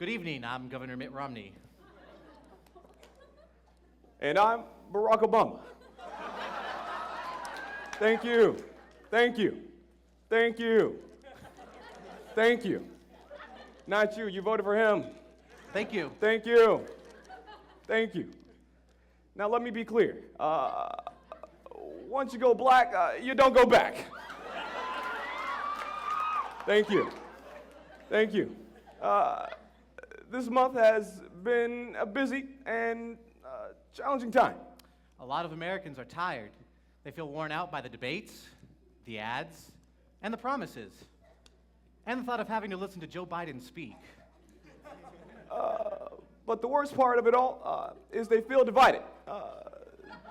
Good evening, I'm Governor Mitt Romney. And I'm Barack Obama. Thank you. Thank you. Thank you. Thank you. Not you. You voted for him. Thank you. Thank you. Thank you. Now let me be clear. Once you go black, you don't go back. Thank you. Thank you. This month has been a busy and challenging time. A lot of Americans are tired. They feel worn out by the debates, the ads, and the promises, and the thought of having to listen to Joe Biden speak. But the worst part of it all is they feel divided.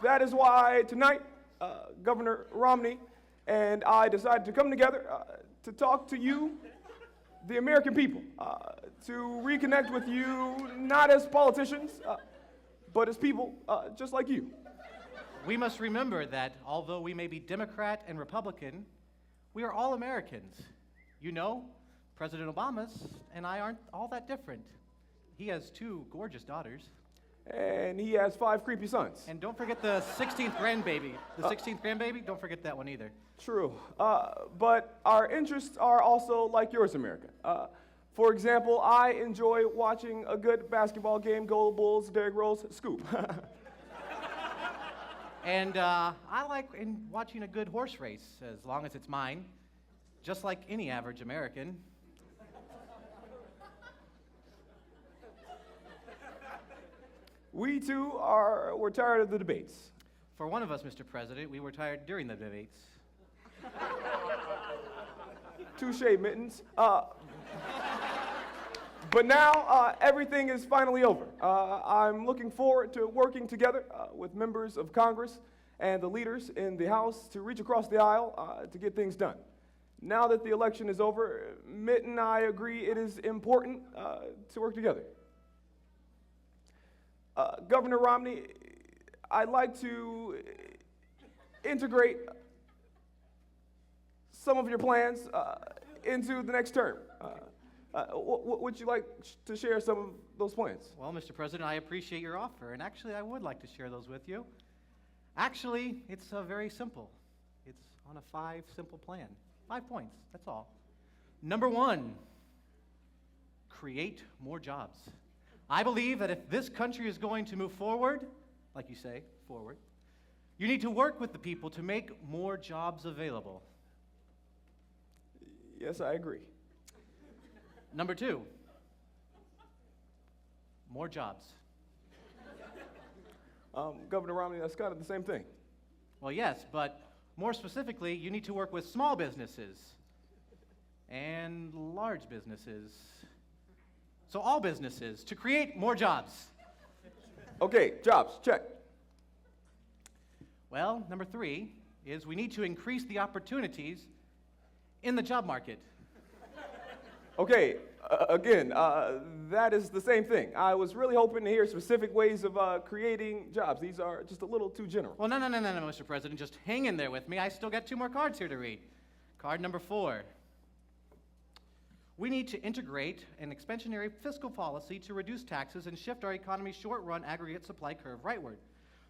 That is why tonight, Governor Romney and I decided to come together to talk to you, the American people, to reconnect with you, not as politicians, but as people just like you. We must remember that although we may be Democrat and Republican, we are all Americans. You know, President Obama and I aren't all that different. He has 2 gorgeous daughters. And he has 5 creepy sons. And don't forget the 16th grandbaby. The 16th grandbaby, don't forget that one either. True. But our interests are also like yours, America. For example, I enjoy watching a good basketball game, Go Bulls, Derrick Rose, scoop. And I like watching a good horse race, as long as it's mine, just like any average American. We too we're tired of the debates. For one of us, Mr. President, we were tired during the debates. Touche, Mittens. But now everything is finally over. I'm looking forward to working together with members of Congress and the leaders in the House to reach across the aisle to get things done. Now that the election is over, Mitt and I agree it is important to work together. Governor Romney, I'd like to integrate some of your plans into the next term. Would you like to share some of those plans? Well, Mr. President, I appreciate your offer, and actually I would like to share those with you. Actually, it's very simple. It's on a 5 simple plan. 5 points, that's all. Number 1, create more jobs. I believe that if this country is going to move forward, like you say, forward, you need to work with the people to make more jobs available. Yes, I agree. Number 2, more jobs. Governor Romney, that's kind of the same thing. Well, yes, but more specifically, you need to work with small businesses and large businesses. So all businesses, to create more jobs. Okay, jobs, check. Well, number 3 is we need to increase the opportunities in the job market. Okay, again, that is the same thing. I was really hoping to hear specific ways of creating jobs. These are just a little too general. Well, no, Mr. President. Just hang in there with me. I still got 2 more cards here to read. Card number 4. We need to integrate an expansionary fiscal policy to reduce taxes and shift our economy's short-run aggregate supply curve rightward,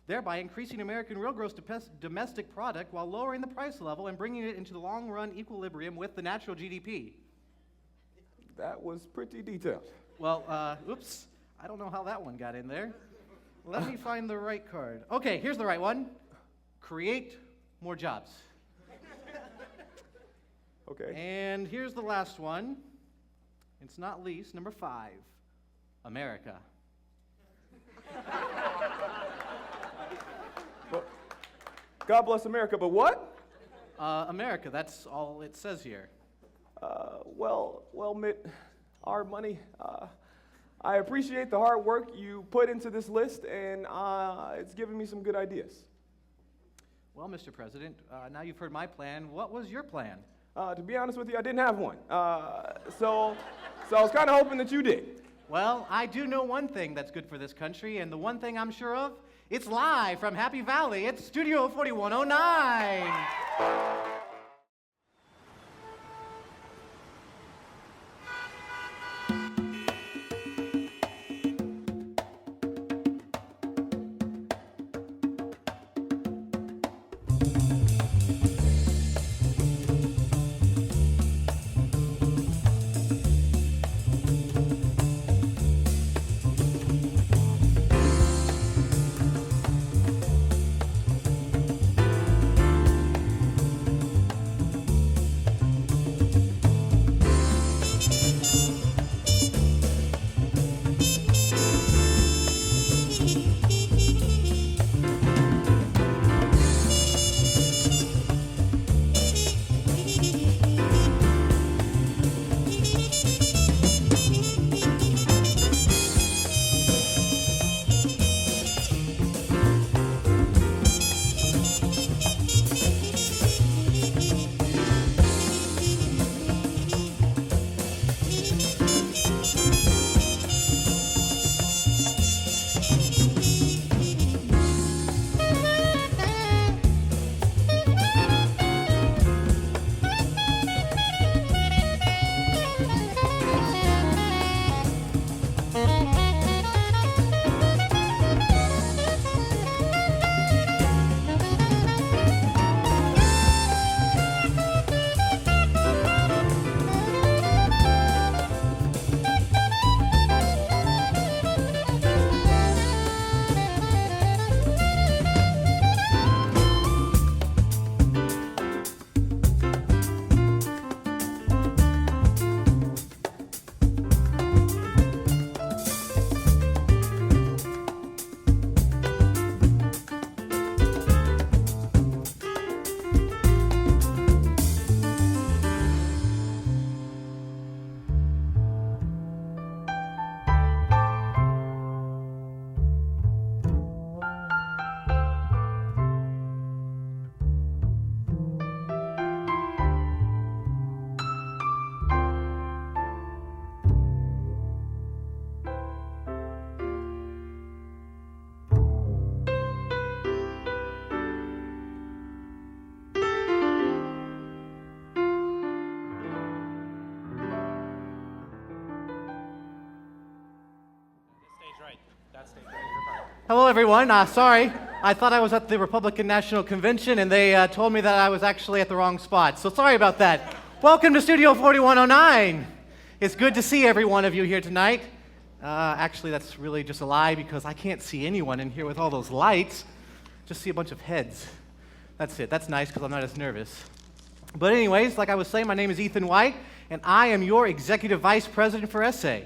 thereby increasing American real gross domestic product while lowering the price level and bringing it into the long-run equilibrium with the natural GDP. That was pretty detailed. Well, oops, I don't know how that one got in there. Let me find the right card. Okay, here's the right one. Create more jobs. Okay. And here's the last one. It's not least, number 5, America. But God bless America, but what? America, that's all it says here. Well, Mitt, our money, I appreciate the hard work you put into this list, and it's given me some good ideas. Well, Mr. President, now you've heard my plan. What was your plan? To be honest with you, I didn't have one. So I was kind of hoping that you did. Well, I do know one thing that's good for this country, and the one thing I'm sure of, it's live from Happy Valley. It's Studio 4109. Hello, everyone. Sorry. I thought I was at the Republican National Convention, and they told me that I was actually at the wrong spot. So sorry about that. Welcome to Studio 4109. It's good to see every one of you here tonight. Actually, that's really just a lie because I can't see anyone in here with all those lights. Just see a bunch of heads. That's it. That's nice because I'm not as nervous. But anyways, like I was saying, my name is Ethan White, and I am your Executive Vice President for SA.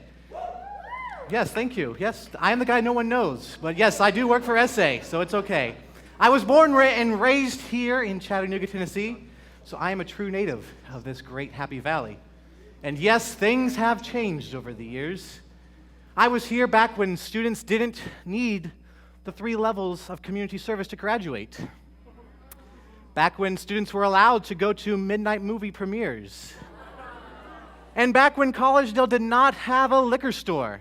Yes, thank you. Yes, I am the guy no one knows. But yes, I do work for SA, so it's okay. I was born and raised here in Chattanooga, Tennessee, so I am a true native of this great happy valley. And yes, things have changed over the years. I was here back when students didn't need the 3 levels of community service to graduate. Back when students were allowed to go to midnight movie premieres. And back when Collegedale did not have a liquor store.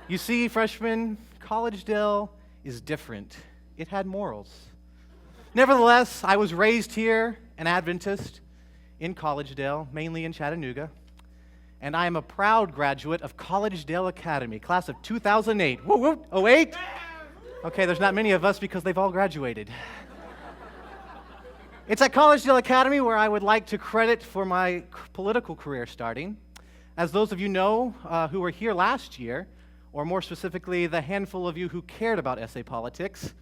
You see, freshmen, Collegedale is different. It had morals. Nevertheless, I was raised here, an Adventist, in Collegedale, mainly in Chattanooga, and I am a proud graduate of Collegedale Academy, class of 2008. Woo woo, 08? Okay, there's not many of us because they've all graduated. It's at Collegedale Academy where I would like to credit for my political career starting. As those of you know who were here last year, or more specifically, the handful of you who cared about SA politics.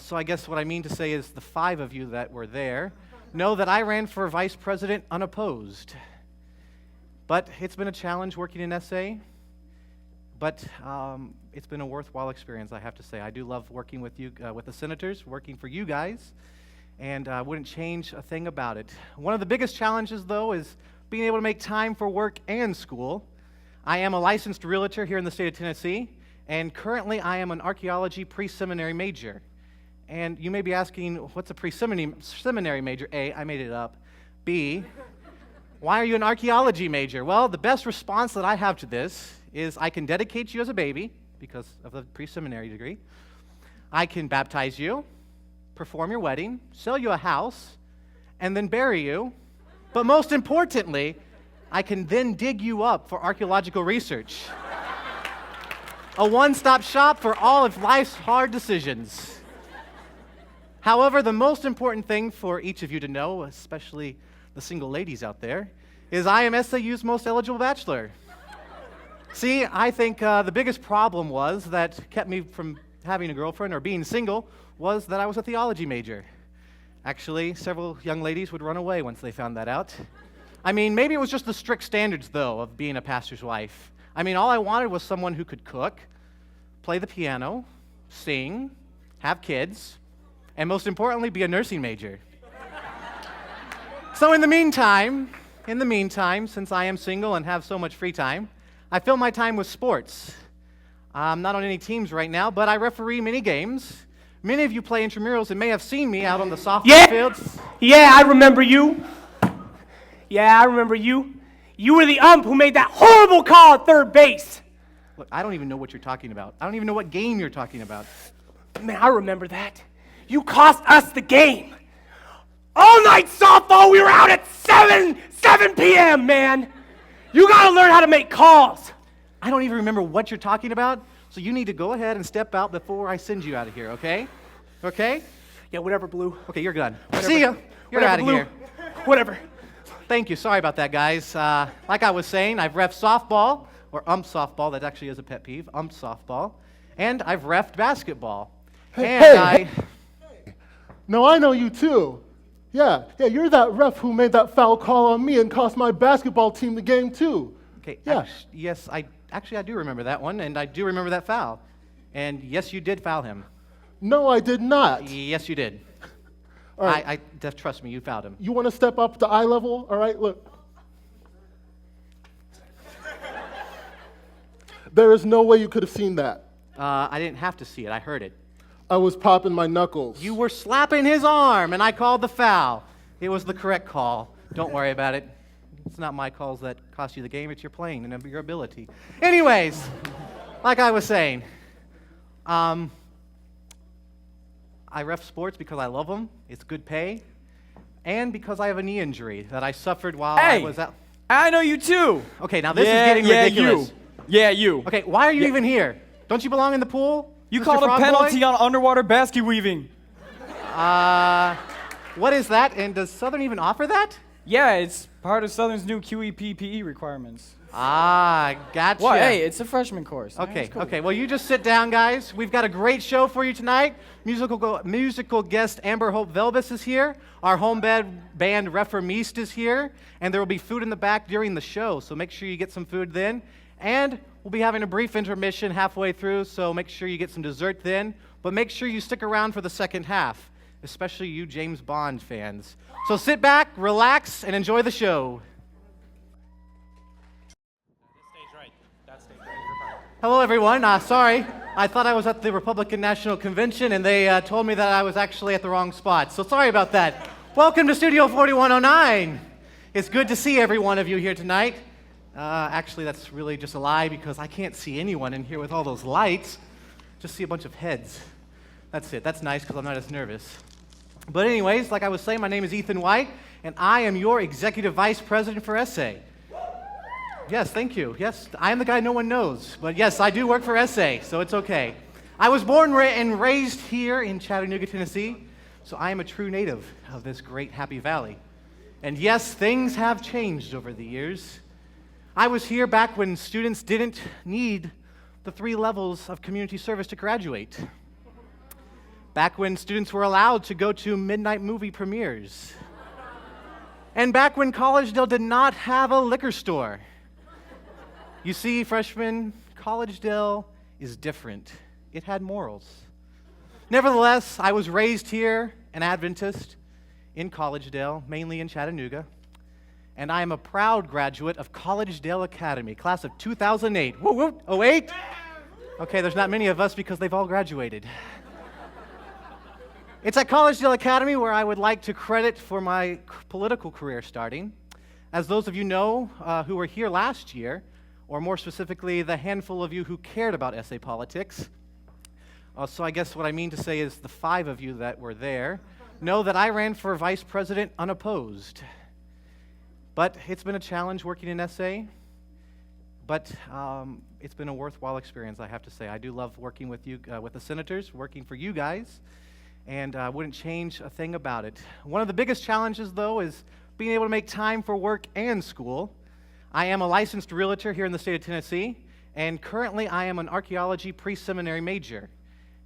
So I guess what I mean to say is the 5 of you that were there know that I ran for vice president unopposed. But it's been a challenge working in SA, but it's been a worthwhile experience, I have to say. I do love working with you, with the senators, working for you guys, and I wouldn't change a thing about it. One of the biggest challenges, though, is being able to make time for work and school. I am a licensed realtor here in the state of Tennessee, and currently I am an archaeology pre-seminary major. And you may be asking, what's a pre-seminary major? A, I made it up. B, why are you an archaeology major? Well, the best response that I have to this is I can dedicate you as a baby because of the pre-seminary degree. I can baptize you, perform your wedding, sell you a house, and then bury you. But most importantly, I can then dig you up for archaeological research. A one-stop shop for all of life's hard decisions. However, the most important thing for each of you to know, especially the single ladies out there, is I am SAU's most eligible bachelor. See, I think the biggest problem was that kept me from having a girlfriend or being single was that I was a theology major. Actually, several young ladies would run away once they found that out. I mean, maybe it was just the strict standards, though, of being a pastor's wife. I mean, all I wanted was someone who could cook, play the piano, sing, have kids, and most importantly, be a nursing major. So in the meantime, since I am single and have so much free time, I fill my time with sports. I'm not on any teams right now, but I referee many games. Many of you play intramurals and may have seen me out on the softball fields. Yeah, I remember you. Yeah, I remember you. You were the ump who made that horrible call at third base. Look, I don't even know what you're talking about. I don't even know what game you're talking about. Man, I remember that. You cost us the game. All night softball, we were out at 7 p.m., man. You gotta learn how to make calls. I don't even remember what you're talking about, so you need to go ahead and step out before I send you out of here, okay? Okay? Yeah, whatever, Blue. Okay, you're done. Whatever. See ya. You're Whatever, out of Blue. here. Whatever. Thank you. Sorry about that, guys. Like I was saying, I've reffed softball, or ump softball. That actually is a pet peeve, ump softball. And I've reffed basketball. Hey. No, I know you too. Yeah, you're that ref who made that foul call on me and cost my basketball team the game too. Okay, Yeah. yes, I do remember that one, and I do remember that foul. And yes, you did foul him. No, I did not. Yes, you did. All right. Trust me, you fouled him. You want to step up to eye level? All right, look. There is no way you could have seen that. I didn't have to see it. I heard it. I was popping my knuckles. You were slapping his arm, and I called the foul. It was the correct call. Don't worry about it. It's not my calls that cost you the game. It's your playing and your ability. Anyways, like I was saying, I ref sports because I love them. It's good pay. And because I have a knee injury that I suffered while I was out. I know you too. Okay, now this is getting ridiculous. Yeah, you. Okay, why are you even here? Don't you belong in the pool? You Mr. called a Frog penalty Boy? on underwater basket weaving. What is that? And does Southern even offer that? Yeah, it's part of Southern's new QEP requirements. Gotcha. Well, hey, it's a freshman course. man. Okay, It's cool. okay. Well, you just sit down, guys. We've got a great show for you tonight. Musical guest Amber Hope Velvis is here. Our home band Reformiste is here. And there will be food in the back during the show, so make sure you get some food then. And we'll be having a brief intermission halfway through, so make sure you get some dessert then. But make sure you stick around for the second half, especially you James Bond fans. So sit back, relax, and enjoy the show. Hello, everyone. Sorry, I thought I was at the Republican National Convention, and they told me that I was actually at the wrong spot. So sorry about that. Welcome to Studio 4109. It's good to see every one of you here tonight. Actually, that's really just a lie because I can't see anyone in here with all those lights. Just see a bunch of heads. That's it. That's nice because I'm not as nervous. But anyways, like I was saying, my name is Ethan White, and I am your Executive Vice President for SA. Yes, thank you. Yes, I am the guy no one knows. But yes, I do work for SA, so it's okay. I was born and raised here in Chattanooga, Tennessee, so I am a true native of this great happy valley. And yes, things have changed over the years. I was here back when students didn't need the 3 levels of community service to graduate. Back when students were allowed to go to midnight movie premieres. And back when Collegedale did not have a liquor store. You see, freshmen, Collegedale is different. It had morals. Nevertheless, I was raised here, an Adventist, in Collegedale, mainly in Chattanooga, and I am a proud graduate of Collegedale Academy, class of 2008. Woo woo, 08? Okay, there's not many of us because they've all graduated. It's at Collegedale Academy where I would like to credit for my political career starting. As those of you know who were here last year, or more specifically, the handful of you who cared about SA politics. So I guess what I mean to say is the 5 of you that were there know that I ran for vice president unopposed. But it's been a challenge working in SA, but it's been a worthwhile experience, I have to say. I do love working with you, with the senators, working for you guys, and I wouldn't change a thing about it. One of the biggest challenges, though, is being able to make time for work and school. I am a licensed realtor here in the state of Tennessee, and currently I am an archaeology pre-seminary major.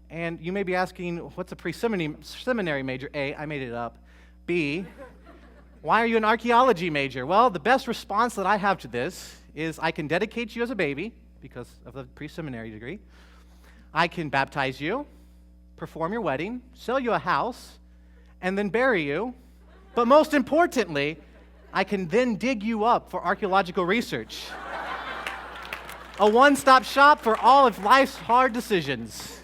And you may be asking, what's a pre-seminary major? A, I made it up. B, why are you an archaeology major? Well, the best response that I have to this is I can dedicate you as a baby because of the pre-seminary degree. I can baptize you, perform your wedding, sell you a house, and then bury you. But most importantly, I can then dig you up for archaeological research. A one-stop shop for all of life's hard decisions.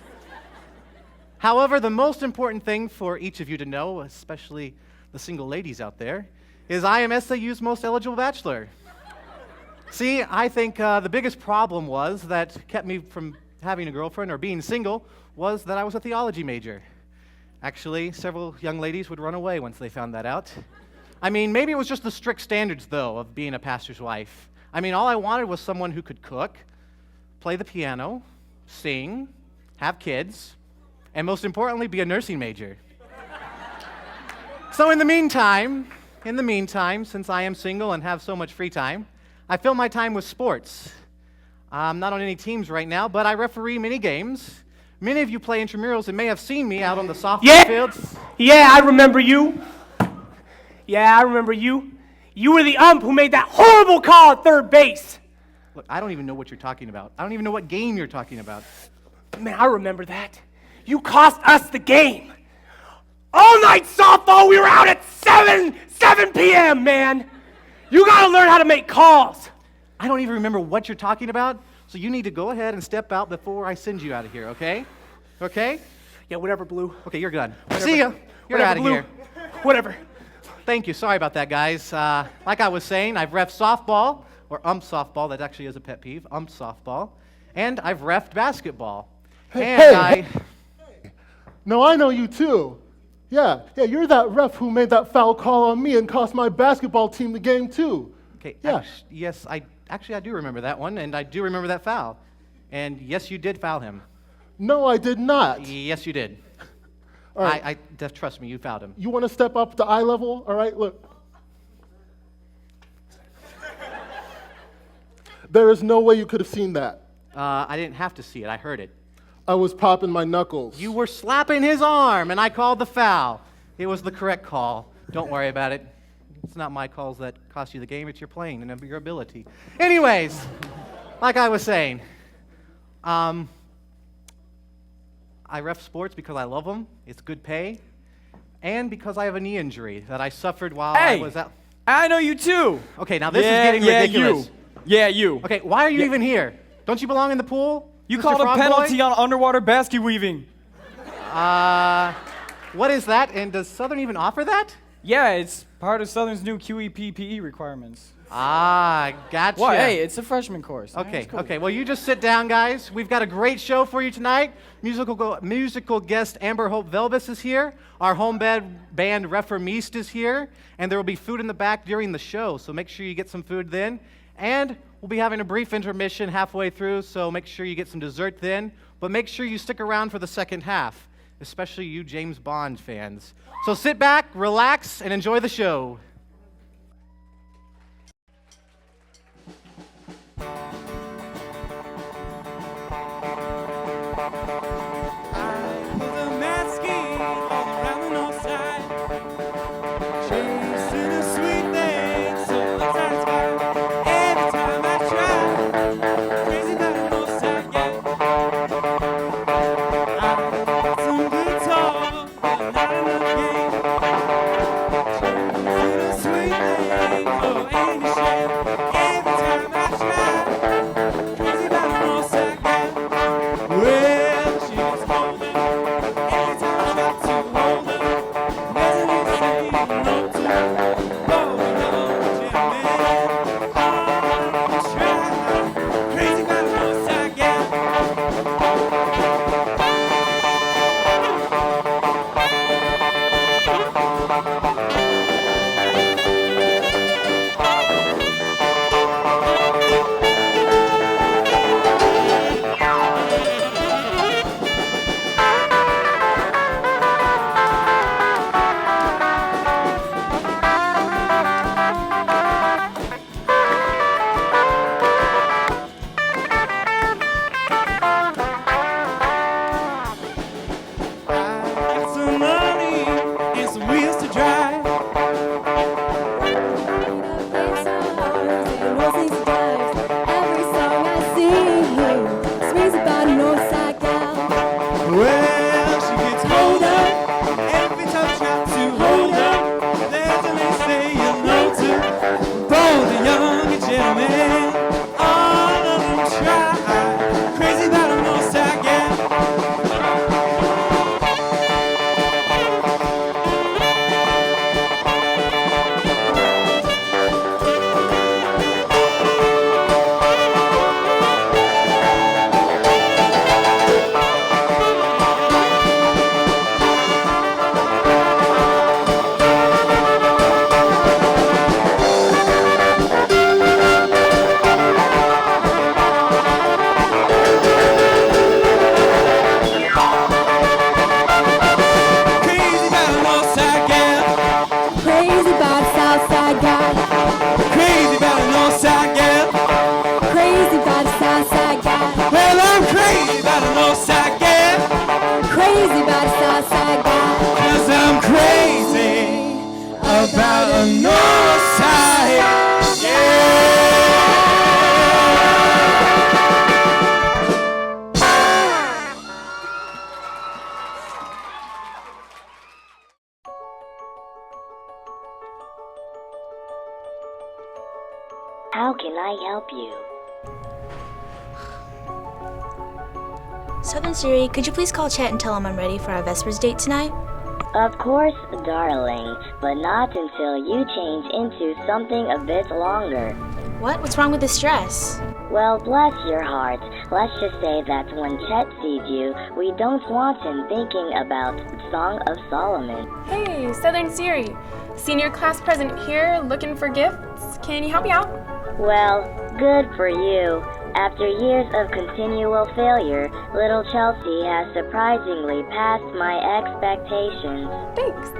However, the most important thing for each of you to know, especially the single ladies out there, is I am SAU's most eligible bachelor. See, I think the biggest problem was that kept me from having a girlfriend or being single was that I was a theology major. Actually, several young ladies would run away once they found that out. I mean, maybe it was just the strict standards, though, of being a pastor's wife. I mean, all I wanted was someone who could cook, play the piano, sing, have kids, and most importantly, be a nursing major. So in the meantime, since I am single and have so much free time, I fill my time with sports. I'm not on any teams right now, but I referee many games. Many of you play intramurals and may have seen me out on the softball fields. Yeah, I remember you. Yeah, I remember you. You were the ump who made that horrible call at third base. Look, I don't even know what you're talking about. I don't even know what game you're talking about. Man, I remember that. You cost us the game. All night softball, we were out at 7 p.m., man. You gotta learn how to make calls. I don't even remember what you're talking about, so you need to go ahead and step out before I send you out of here, okay? Okay? Yeah, whatever, Blue. Okay, you're done. Whatever. See ya. You're Whatever, out of Blue. here. Whatever. Thank you. Sorry about that, guys. Like I was saying, I've reffed softball, or ump softball. That actually is a pet peeve, ump softball. And I've reffed basketball. Hey. No, I know you too. Yeah, you're that ref who made that foul call on me and cost my basketball team the game too. Okay, Yeah. yes, I do remember that one, and I do remember that foul. And yes, you did foul him. No, I did not. Yes, you did. All right. Trust me, you fouled him. You want to step up to eye level? All right, look. There is no way you could have seen that. I didn't have to see it. I heard it. I was popping my knuckles. You were slapping his arm, and I called the foul. It was the correct call. Don't worry about it. It's not my calls that cost you the game. It's your playing and your ability. Anyways, like I was saying, I ref sports because I love them. It's good pay. And because I have a knee injury that I suffered while I was out. I know you too. Okay, now this is getting ridiculous. You. Okay, why are you even here? Don't you belong in the pool? You Mr. called a Frog penalty Boy? on underwater basket weaving. What is that? And does Southern even offer that? Yeah, it's part of Southern's new QEP PE requirements. Gotcha. Well, hey, it's a freshman course. Okay, It's cool. okay. Well, you just sit down, guys. We've got a great show for you tonight. Musical guest Amber Hope Velvis is here. Our home band Reformiste is here. And there will be food in the back during the show, so make sure you get some food then. And we'll be having a brief intermission halfway through, so make sure you get some dessert then. But make sure you stick around for the second half, especially you James Bond fans. So sit back, relax, and enjoy the show. How can I help you? Southern Siri, could you please call Chet and tell him I'm ready for our Vespers date tonight? Of course, darling, but not until you change into something a bit longer. What? What's wrong with this dress? Well, bless your heart. Let's just say that when Chet sees you, we don't want him thinking about Song of Solomon. Hey, Southern Siri. Senior class present here, looking for gifts. Can you help me out? Well, good for you. After years of continual failure, little Chelsea has surprisingly passed my expectations. Thanks.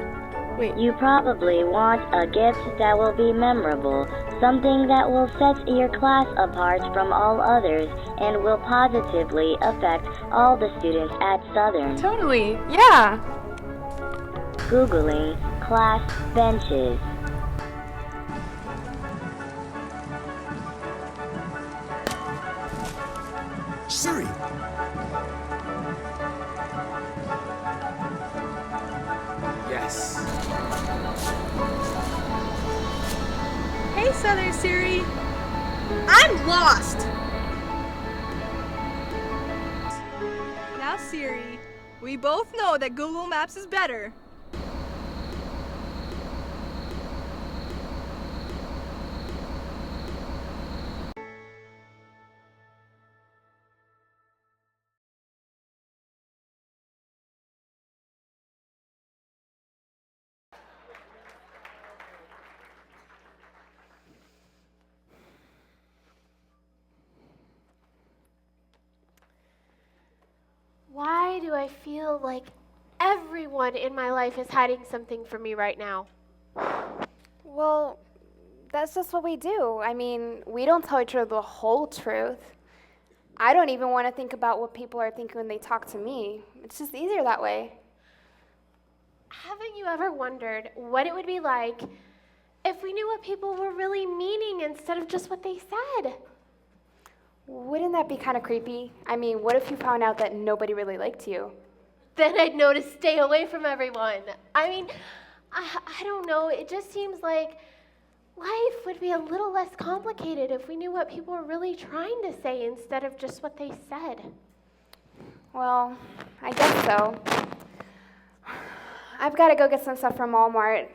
Wait. You probably want a gift that will be memorable, something that will set your class apart from all others and will positively affect all the students at Southern. Totally. Yeah. Googling class benches. Siri. Yes. Hey, Southern Siri. I'm lost. Now, Siri, we both know that Google Maps is better. Why do I feel like everyone in my life is hiding something from me right now? Well, that's just what we do. I mean, we don't tell each other the whole truth. I don't even want to think about what people are thinking when they talk to me. It's just easier that way. Haven't you ever wondered what it would be like if we knew what people were really meaning instead of just what they said? Wouldn't that be kind of creepy? I mean, what if you found out that nobody really liked you? Then I'd know to stay away from everyone. I mean, I don't know. It just seems like life would be a little less complicated if we knew what people were really trying to say instead of just what they said. Well, I guess so. I've got to go get some stuff from Walmart.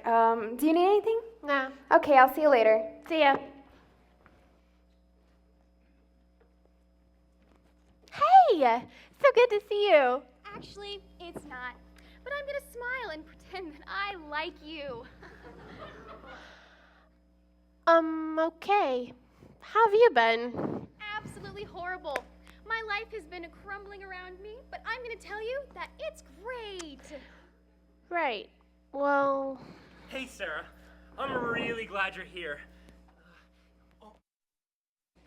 Do you need anything? Nah. Okay, I'll see you later. See ya. Hey! So good to see you. Actually, it's not. But I'm gonna smile and pretend that I like you. Okay. How have you been? Absolutely horrible. My life has been crumbling around me, but I'm gonna tell you that it's great. Right. Well... Hey, Sarah. I'm really glad you're here. Oh,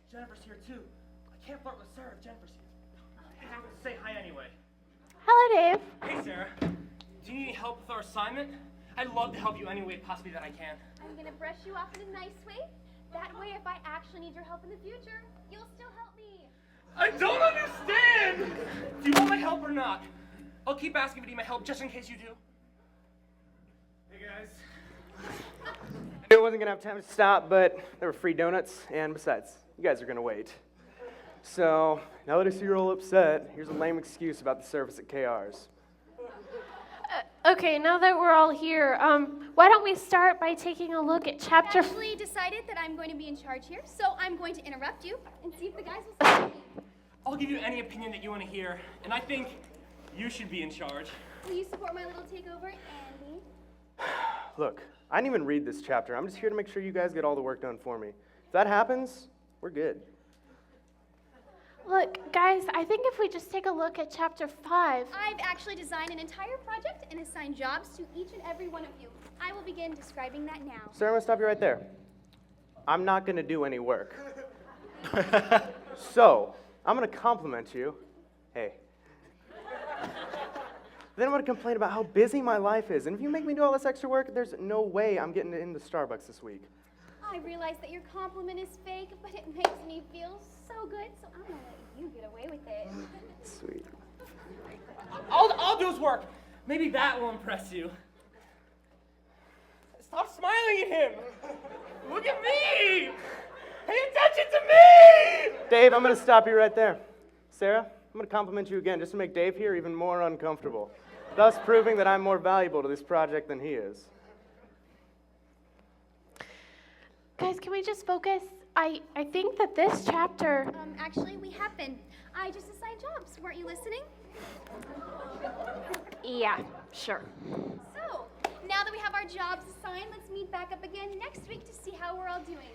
Jennifer's here, too. I can't flirt with Sarah if Jennifer's here. I'm going to say hi anyway. Hello, Dave. Hey, Sarah. Do you need help with our assignment? I'd love to help you any way possibly that I can. I'm gonna brush you off in a nice way. That way, if I actually need your help in the future, you'll still help me. I don't understand! Do you want my help or not? I'll keep asking if you need my help just in case you do. Hey, guys. I knew I wasn't going to have time to stop, but there were free donuts, and besides, you guys are going to wait. So, now that I see you're all upset, here's a lame excuse about the service at KR's. Okay, now that we're all here, why don't we start by taking a look at chapter... I've actually decided that I'm going to be in charge here, so I'm going to interrupt you and see if the guys will support me. I'll give you any opinion that you want to hear, and I think you should be in charge. Will you support my little takeover, Andy? Look, I didn't even read this chapter. I'm just here to make sure you guys get all the work done for me. If that happens, we're good. Look, guys, I think if we just take a look at chapter 5... I've actually designed an entire project and assigned jobs to each and every one of you. I will begin describing that now. Sarah, I'm going to stop you right there. I'm not going to do any work. So, I'm going to compliment you. Hey. Then I'm going to complain about how busy my life is. And if you make me do all this extra work, there's no way I'm getting into Starbucks this week. I realize that your compliment is fake, but it makes me feel so good, so I'm going to let you get away with it. Sweet. I'll do his work. Maybe that will impress you. Stop smiling at him. Look at me. Pay attention to me. Dave, I'm going to stop you right there. Sarah, I'm going to compliment you again just to make Dave here even more uncomfortable, thus proving that I'm more valuable to this project than he is. Guys, can we just focus? I think that this chapter... Actually, we have been. I just assigned jobs. Weren't you listening? Yeah, sure. So, now that we have our jobs assigned, let's meet back up again next week to see how we're all doing.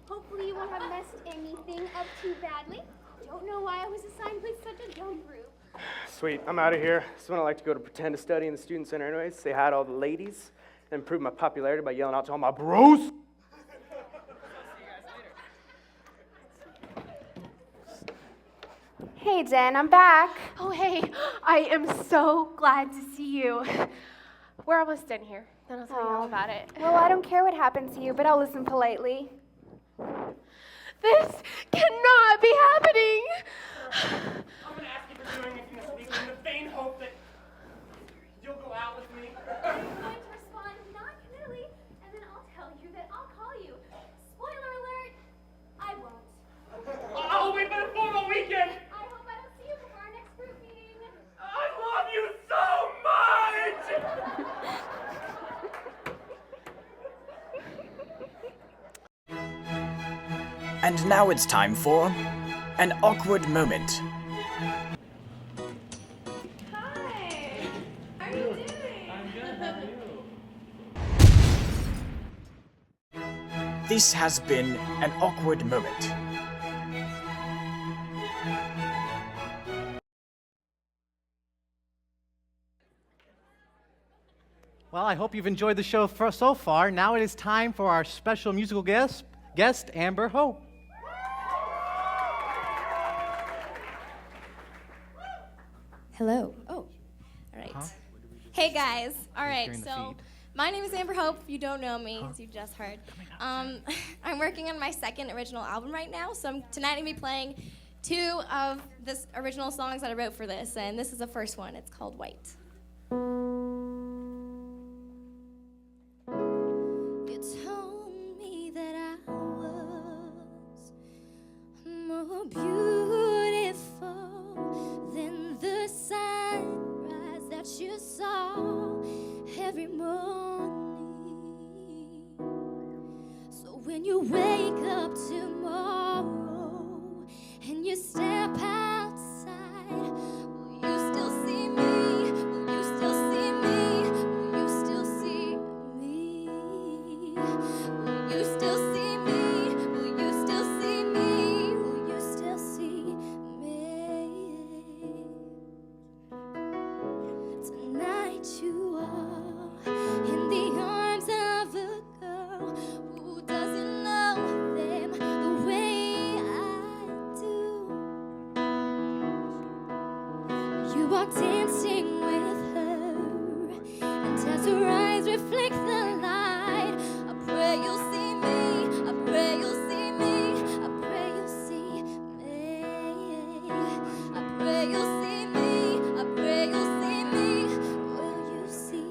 Hopefully you won't have messed anything up too badly. don't know why I was assigned with such a dumb group. Sweet, I'm out of here. So when I like to go to pretend to study in the student center anyways, say hi to all the ladies, and improve my popularity by yelling out to all my bros. Hey, Jen, I'm back. Oh, hey, I am so glad to see you. We're almost done here. Then I'll tell you all about it. Well, I don't care what happened to you, but I'll listen politely. This cannot be happening. I'm gonna ask you for doing anything this week in the vain hope that you'll go out with me. I'm going to respond non-committally, and then I'll tell you that I'll call you. Spoiler alert, I won't. I'll wait for the formal weekend. I hope I don't see you before our next group meeting. I love you so much! And now it's time for an awkward moment. Hi. How are you doing? I'm good, how are you? This has been an awkward moment. Well, I hope you've enjoyed the show so far. Now it is time for our special musical guest Amber Hope. Hello. Oh, all right. Huh? Hey guys. All right. During the So, feed. my name is Amber Hope. If you don't know me, as you just heard, I'm working on my second original album right now. So tonight I'm gonna be playing 2 of this original songs that I wrote for this, and this is the first one. It's called White. You told me that I was more beautiful than the sunrise that you saw every morning. So when you wake up tomorrow and you step outside, will you still see me? Will you still see me? Will you still see me? Will you still see me? Will you still see me? Will you still see me? Tonight you are in the arms of a girl who doesn't know them the way I do. You are dancing with her, and as her eyes reflect the light, I pray you'll see me. I pray you'll see me. I pray you'll see me. I pray you'll see me. I pray you'll see me. Will you see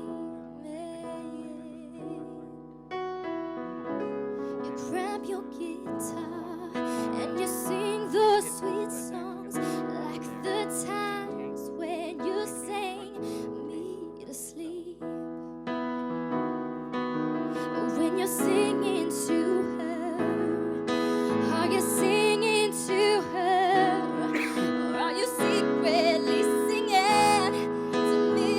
me? You grab your guitar and you sing those sweet songs like the times when you sang me to sleep. When you're singing to her, are you singing to her? Or are you secretly singing to me?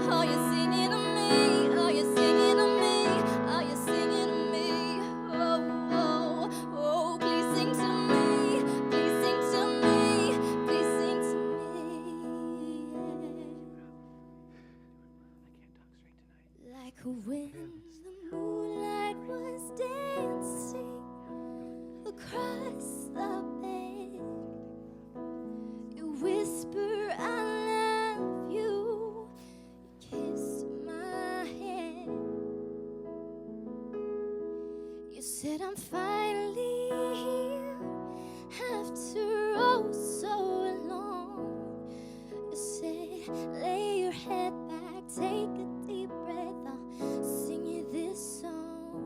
Are you singing to me? Are you singing to me? Are you singing to me? Oh, oh, oh, please sing to me. Please sing to me. Please sing to me. Like when the moonlight was dancing across the bed, you whisper, I love you. You kissed my hand. You said, I'm finally here after oh so long. You said, lay your head back, take a deep breath. I'll sing you this song.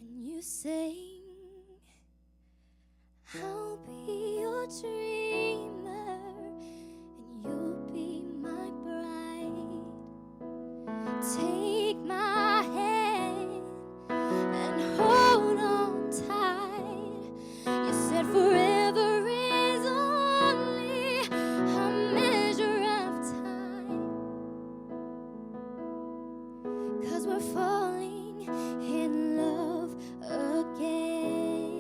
And you sang, I'll be your dreamer, and you'll be my bride. Take my hand and hold on tight. You said forever is only a measure of time. 'Cause we're falling in love again.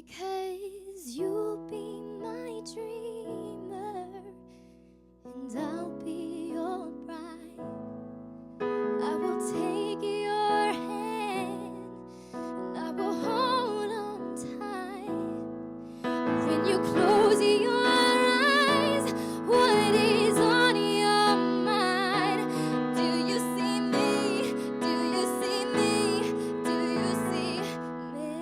because you'll be my dreamer and I'll be your bride. I will take your hand and I will hold on tight. When you close your eyes, what is on your mind? Do you see me? Do you see me? Do you see me?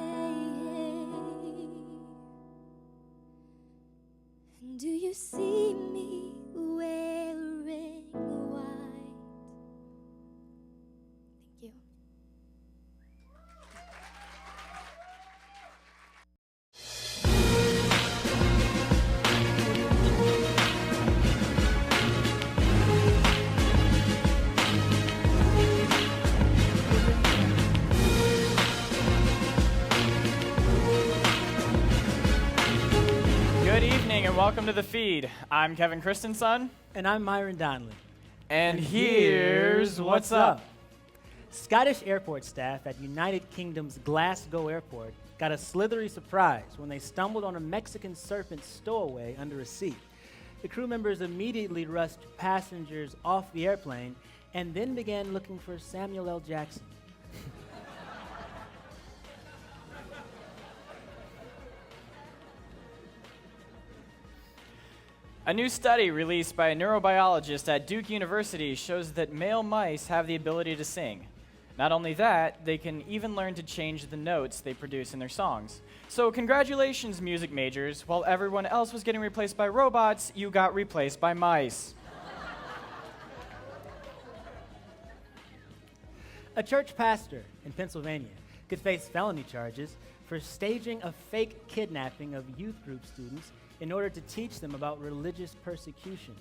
And do you see me wearing white? Thank you. Good evening and welcome to the feed. I'm Kevin Christensen. And I'm Myron Donnelly. And here's what's up. Scottish airport staff at United Kingdom's Glasgow airport got a slithery surprise when they stumbled on a Mexican serpent stowaway under a seat. The crew members immediately rushed passengers off the airplane and then began looking for Samuel L. Jackson. A new study released by a neurobiologist at Duke University shows that male mice have the ability to sing. Not only that, they can even learn to change the notes they produce in their songs. So congratulations, music majors. While everyone else was getting replaced by robots, you got replaced by mice. A church pastor in Pennsylvania could face felony charges for staging a fake kidnapping of youth group students in order to teach them about religious persecution.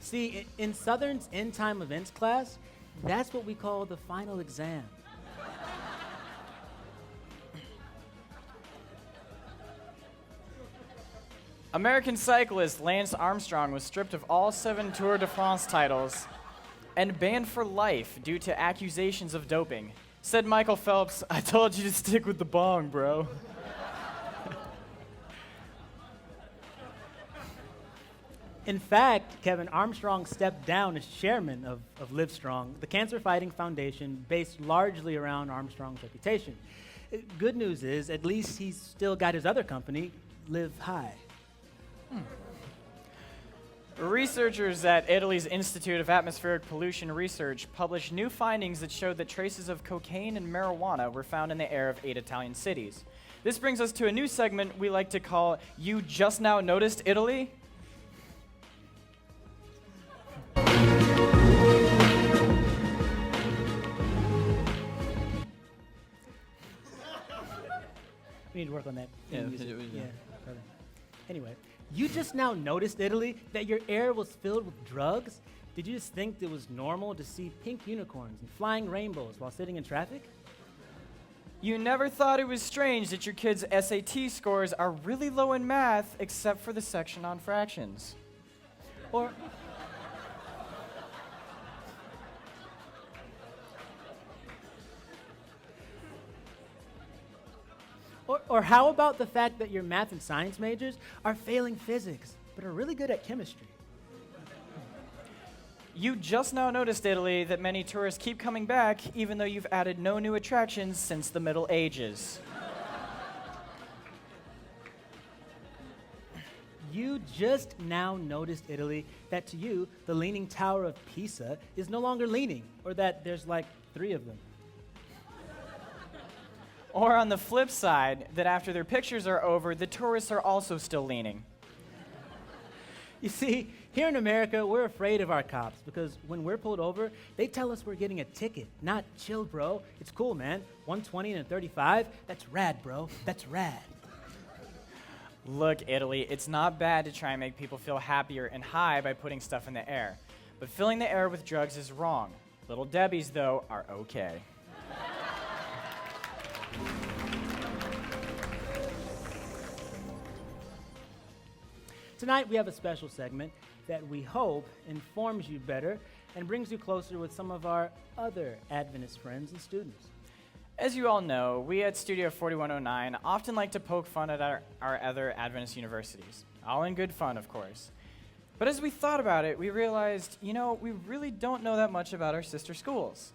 See, in Southern's end time events class, that's what we call the final exam. American cyclist Lance Armstrong was stripped of all 7 Tour de France titles and banned for life due to accusations of doping. Said Michael Phelps, "I told you to stick with the bong, bro." In fact, Kevin Armstrong stepped down as chairman of Livestrong, the cancer-fighting foundation based largely around Armstrong's reputation. Good news is, at least he's still got his other company, Live High. Researchers at Italy's Institute of Atmospheric Pollution Research published new findings that showed that traces of cocaine and marijuana were found in the air of 8 Italian cities. This brings us to a new segment we like to call You Just Now Noticed Italy? We need to work on that. Yeah. Probably. Anyway, you just now noticed, Italy, that your air was filled with drugs? Did you just think it was normal to see pink unicorns and flying rainbows while sitting in traffic? You never thought it was strange that your kids' SAT scores are really low in math except for the section on fractions. Or how about the fact that your math and science majors are failing physics, but are really good at chemistry? You just now noticed, Italy, that many tourists keep coming back even though you've added no new attractions since the Middle Ages. You just now noticed, Italy, that to you, the Leaning Tower of Pisa is no longer leaning, or that there's like 3 of them. Or on the flip side, that after their pictures are over, the tourists are also still leaning. You see, here in America, we're afraid of our cops because when we're pulled over, they tell us we're getting a ticket, not chill, bro. It's cool, man. 120 and a 35, that's rad, bro. That's rad. Look, Italy, it's not bad to try and make people feel happier and high by putting stuff in the air. But filling the air with drugs is wrong. Little Debbie's, though, are okay. Tonight we have a special segment that we hope informs you better and brings you closer with some of our other Adventist friends and students. As you all know, we at Studio 4109 often like to poke fun at our other Adventist universities. All in good fun, of course. But as we thought about it, we realized, we really don't know that much about our sister schools.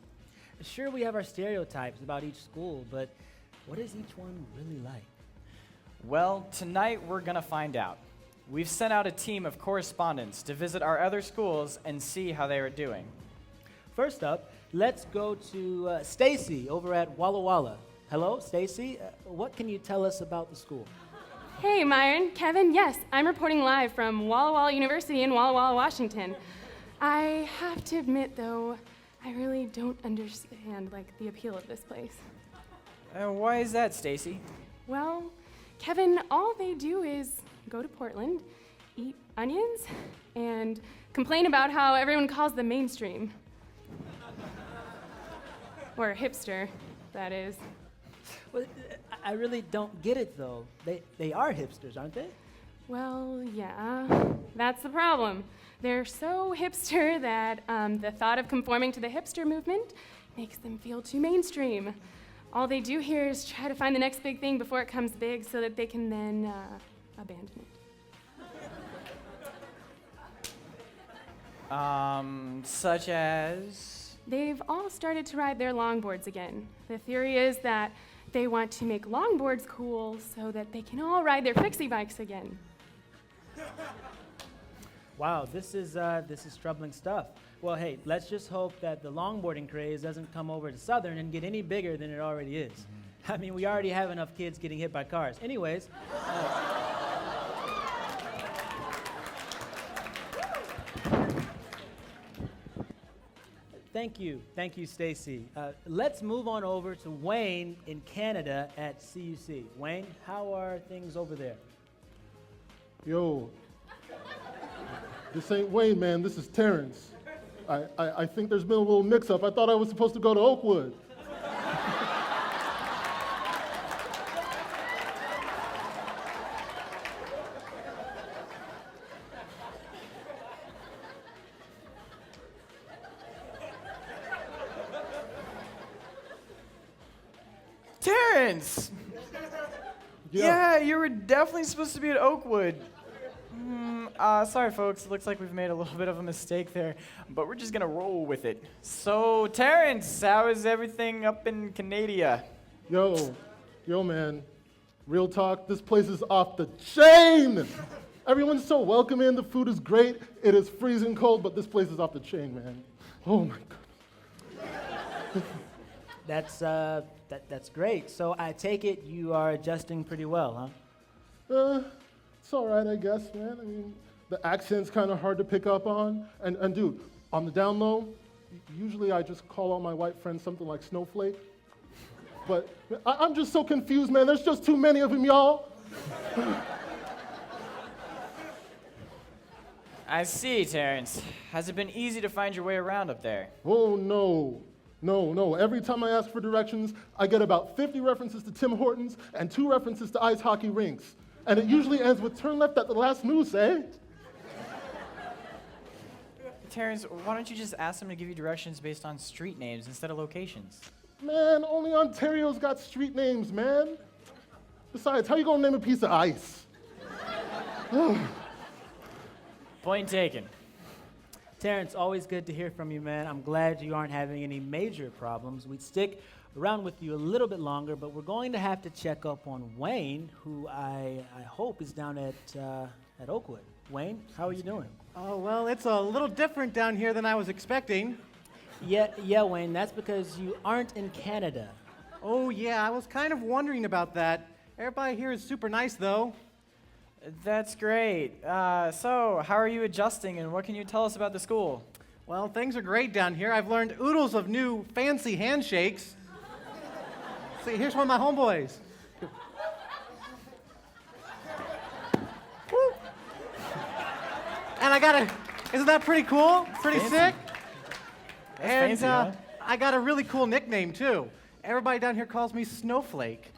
Sure, we have our stereotypes about each school, but what is each one really like? Well, tonight we're gonna find out. We've sent out a team of correspondents to visit our other schools and see how they are doing. First up, let's go to Stacy over at Walla Walla. Hello, Stacy. What can you tell us about the school? Hey, Myron, Kevin, yes, I'm reporting live from Walla Walla University in Walla Walla, Washington. I have to admit, though, I really don't understand, the appeal of this place. Why is that, Stacy? Well, Kevin, all they do is go to Portland, eat onions, and complain about how everyone calls them mainstream. Or hipster, that is. Well, I really don't get it, though. They are hipsters, aren't they? Well, yeah, that's the problem. They're so hipster that the thought of conforming to the hipster movement makes them feel too mainstream. All they do here is try to find the next big thing before it comes big so that they can then abandon it. Such as? They've all started to ride their longboards again. The theory is that they want to make longboards cool so that they can all ride their fixie bikes again. Wow, this is troubling stuff. Well, hey, let's just hope that the longboarding craze doesn't come over to Southern and get any bigger than it already is. I mean, we already have enough kids getting hit by cars. Anyways. Thank you, Stacy. Let's move on over to Wayne in Canada at CUC. Wayne, how are things over there? Yo, this ain't Wayne, man. This is Terrence. I think there's been a little mix-up. I thought I was supposed to go to Oakwood. Terrence! Yeah, you were definitely supposed to be at Oakwood. Sorry, folks. It looks like we've made a little bit of a mistake there, but we're just gonna roll with it. So, Terrence, how is everything up in Canada? Yo, man. Real talk, this place is off the chain! Everyone's so welcoming, the food is great, it is freezing cold, but this place is off the chain, man. Oh my God. That's great. So I take it you are adjusting pretty well, huh? It's all right, I guess, man. I mean, the accent's kind of hard to pick up on. And dude, on the down low, usually I just call all my white friends something like Snowflake. But I'm just so confused, man. There's just too many of them, y'all. I see, Terrence. Has it been easy to find your way around up there? Oh, no. No. Every time I ask for directions, I get about 50 references to Tim Hortons and 2 references to ice hockey rinks. And it usually ends with turn left at the last moose, eh? Terrence, why don't you just ask them to give you directions based on street names instead of locations? Man, only Ontario's got street names, man. Besides, how you gonna name a piece of ice? Point taken. Terrence, always good to hear from you, man. I'm glad you aren't having any major problems. We'd stick around with you a little bit longer, but we're going to have to check up on Wayne, who I hope is down at Oakwood. Wayne, how are you doing? Oh, well, it's a little different down here than I was expecting. Yeah, Wayne, that's because you aren't in Canada. Oh, yeah, I was kind of wondering about that. Everybody here is super nice, though. That's great. So, how are you adjusting, and what can you tell us about the school? Well, things are great down here. I've learned oodles of new fancy handshakes. See, here's one of my homeboys. Woo. And isn't that pretty cool? Pretty fancy. sick? That's And fancy, huh? I got a really cool nickname, too. Everybody down here calls me Snowflake.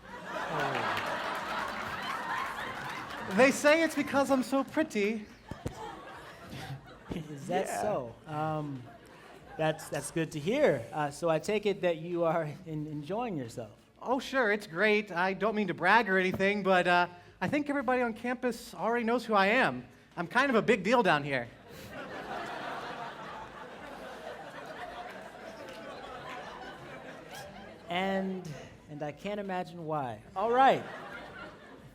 They say it's because I'm so pretty. Is that so? That's good to hear. So I take it that you are enjoying yourself. Oh, sure, it's great. I don't mean to brag or anything, but I think everybody on campus already knows who I am. I'm kind of a big deal down here. And I can't imagine why. All right.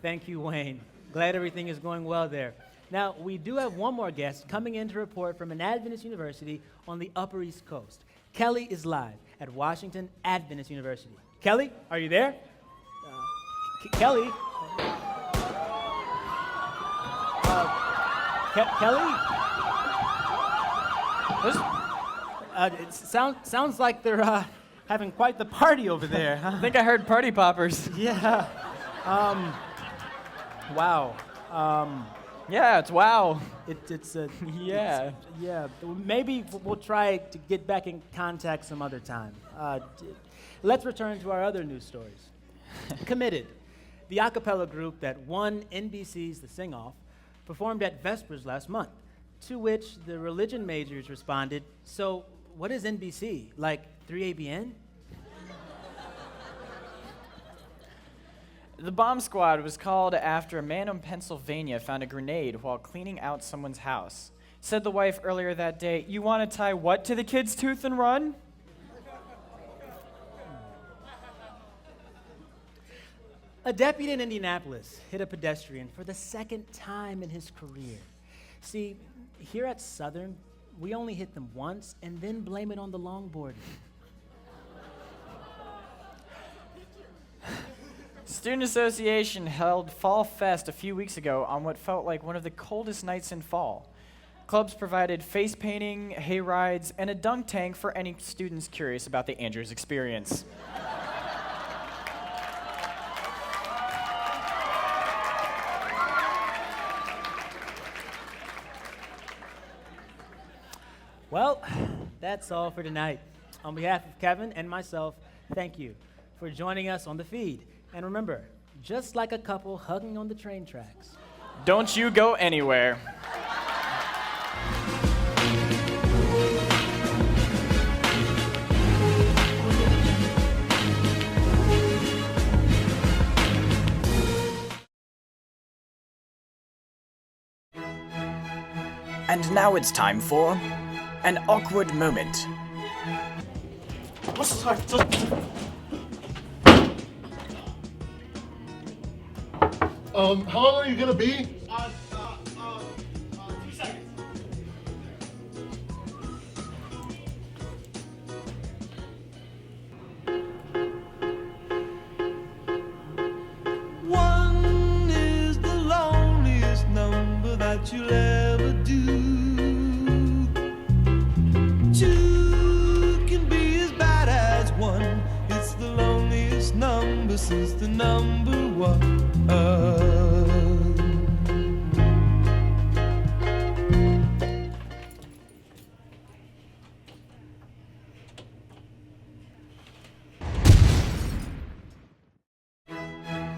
Thank you, Wayne. Glad everything is going well there. Now, we do have one more guest coming in to report from an Adventist university on the Upper East Coast. Kelly is live at Washington Adventist University. Kelly, are you there? Kelly? Kelly? It sounds like they're having quite the party over there. I think I heard party poppers. Yeah. Wow. Yeah, it's wow. It's yeah. Yeah. Maybe we'll try to get back in contact some other time. Let's return to our other news stories. Committed, the a cappella group that won NBC's The Sing-Off, performed at Vespers last month, to which the religion majors responded, "So what is NBC? Like 3ABN?" The bomb squad was called after a man in Pennsylvania found a grenade while cleaning out someone's house. Said the wife earlier that day, "You want to tie what to the kid's tooth and run?" A deputy in Indianapolis hit a pedestrian for the second time in his career. See, here at Southern, we only hit them once and then blame it on the longboard. Student Association held Fall Fest a few weeks ago on what felt like one of the coldest nights in fall. Clubs provided face painting, hay rides, and a dunk tank for any students curious about the Andrews experience. Well, that's all for tonight. On behalf of Kevin and myself, thank you for joining us on the feed. And remember, just like a couple hugging on the train tracks, don't you go anywhere. And now it's time for an awkward moment. How long are you gonna be? 2 seconds. One is the loneliest number that you'll ever do. Two can be as bad as one. It's the loneliest number since the number one.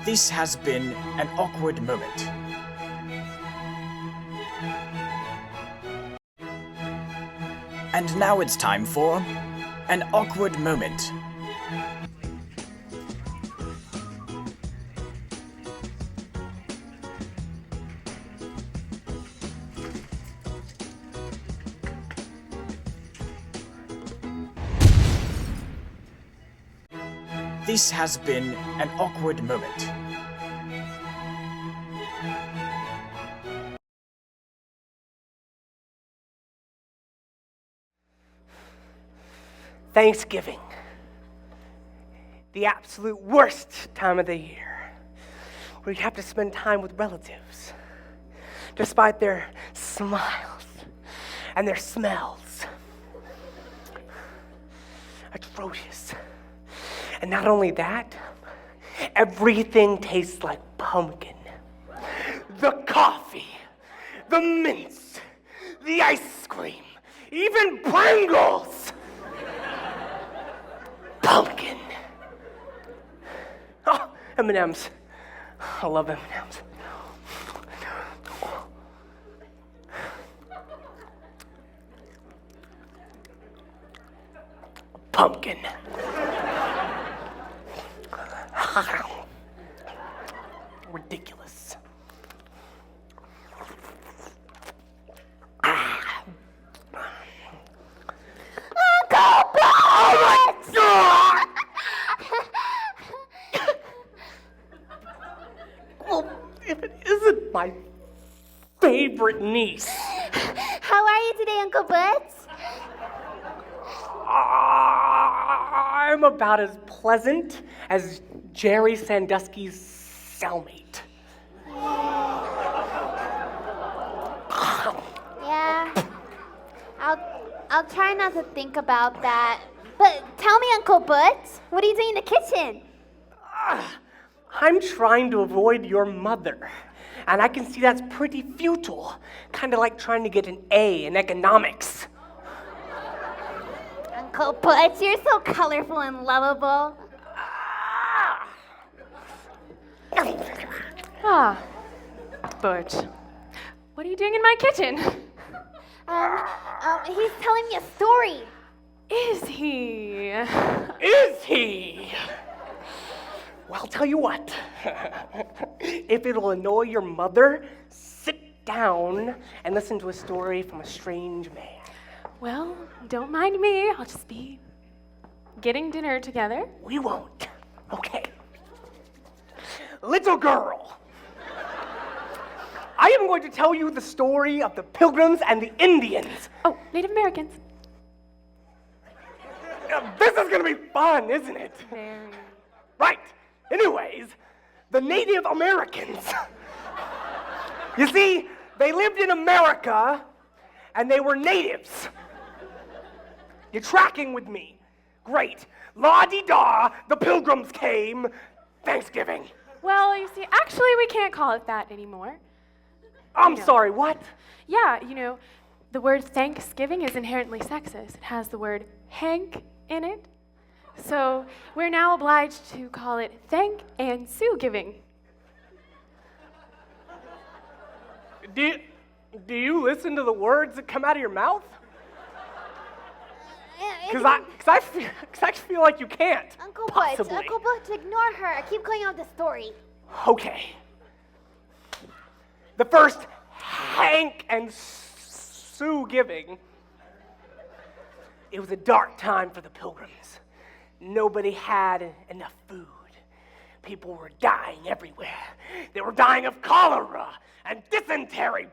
This has been an awkward moment. And now it's time for an awkward moment. This has been an awkward moment. Thanksgiving. The absolute worst time of the year, where you have to spend time with relatives, despite their smiles and their smells. Atrocious. And not only that, everything tastes like pumpkin. The coffee, the mints, the ice cream, even Pringles. Pumpkin. Oh, M&Ms. I love M&Ms. pumpkin. Ridiculous. Uncle Bert! Well, if it isn't my favorite niece. How are you today, Uncle Bert? I'm about as pleasant as Jerry Sandusky's cellmate. Yeah. I'll try not to think about that. But tell me, Uncle Bert, what are you doing in the kitchen? I'm trying to avoid your mother. And I can see that's pretty futile. Kind of like trying to get an A in economics. Uncle Bert, you're so colorful and lovable. Bert, what are you doing in my kitchen? He's telling me a story. Is he? Is he? Well, I'll tell you what. If it'll annoy your mother, sit down and listen to a story from a strange man. Well, don't mind me. I'll just be getting dinner together. We won't. Okay. Little girl, I am going to tell you the story of the Pilgrims and the Indians. Oh, Native Americans. This is going to be fun, isn't it? Very. Right. Anyways, the Native Americans. You see, they lived in America, and they were natives. You're tracking with me. Great. La-di-da, the Pilgrims came. Thanksgiving. Well, you see, actually, we can't call it that anymore. I'm sorry, what? Yeah, the word Thanksgiving is inherently sexist. It has the word Hank in it. So we're now obliged to call it Thankandsuegiving. Do you listen to the words that come out of your mouth? Because I feel like you can't. Uncle possibly. Bert, ignore her. Keep going on with the story. Okay. The first Thankandsuegiving. It was a dark time for the Pilgrims. Nobody had enough food. People were dying everywhere. They were dying of cholera and dysentery.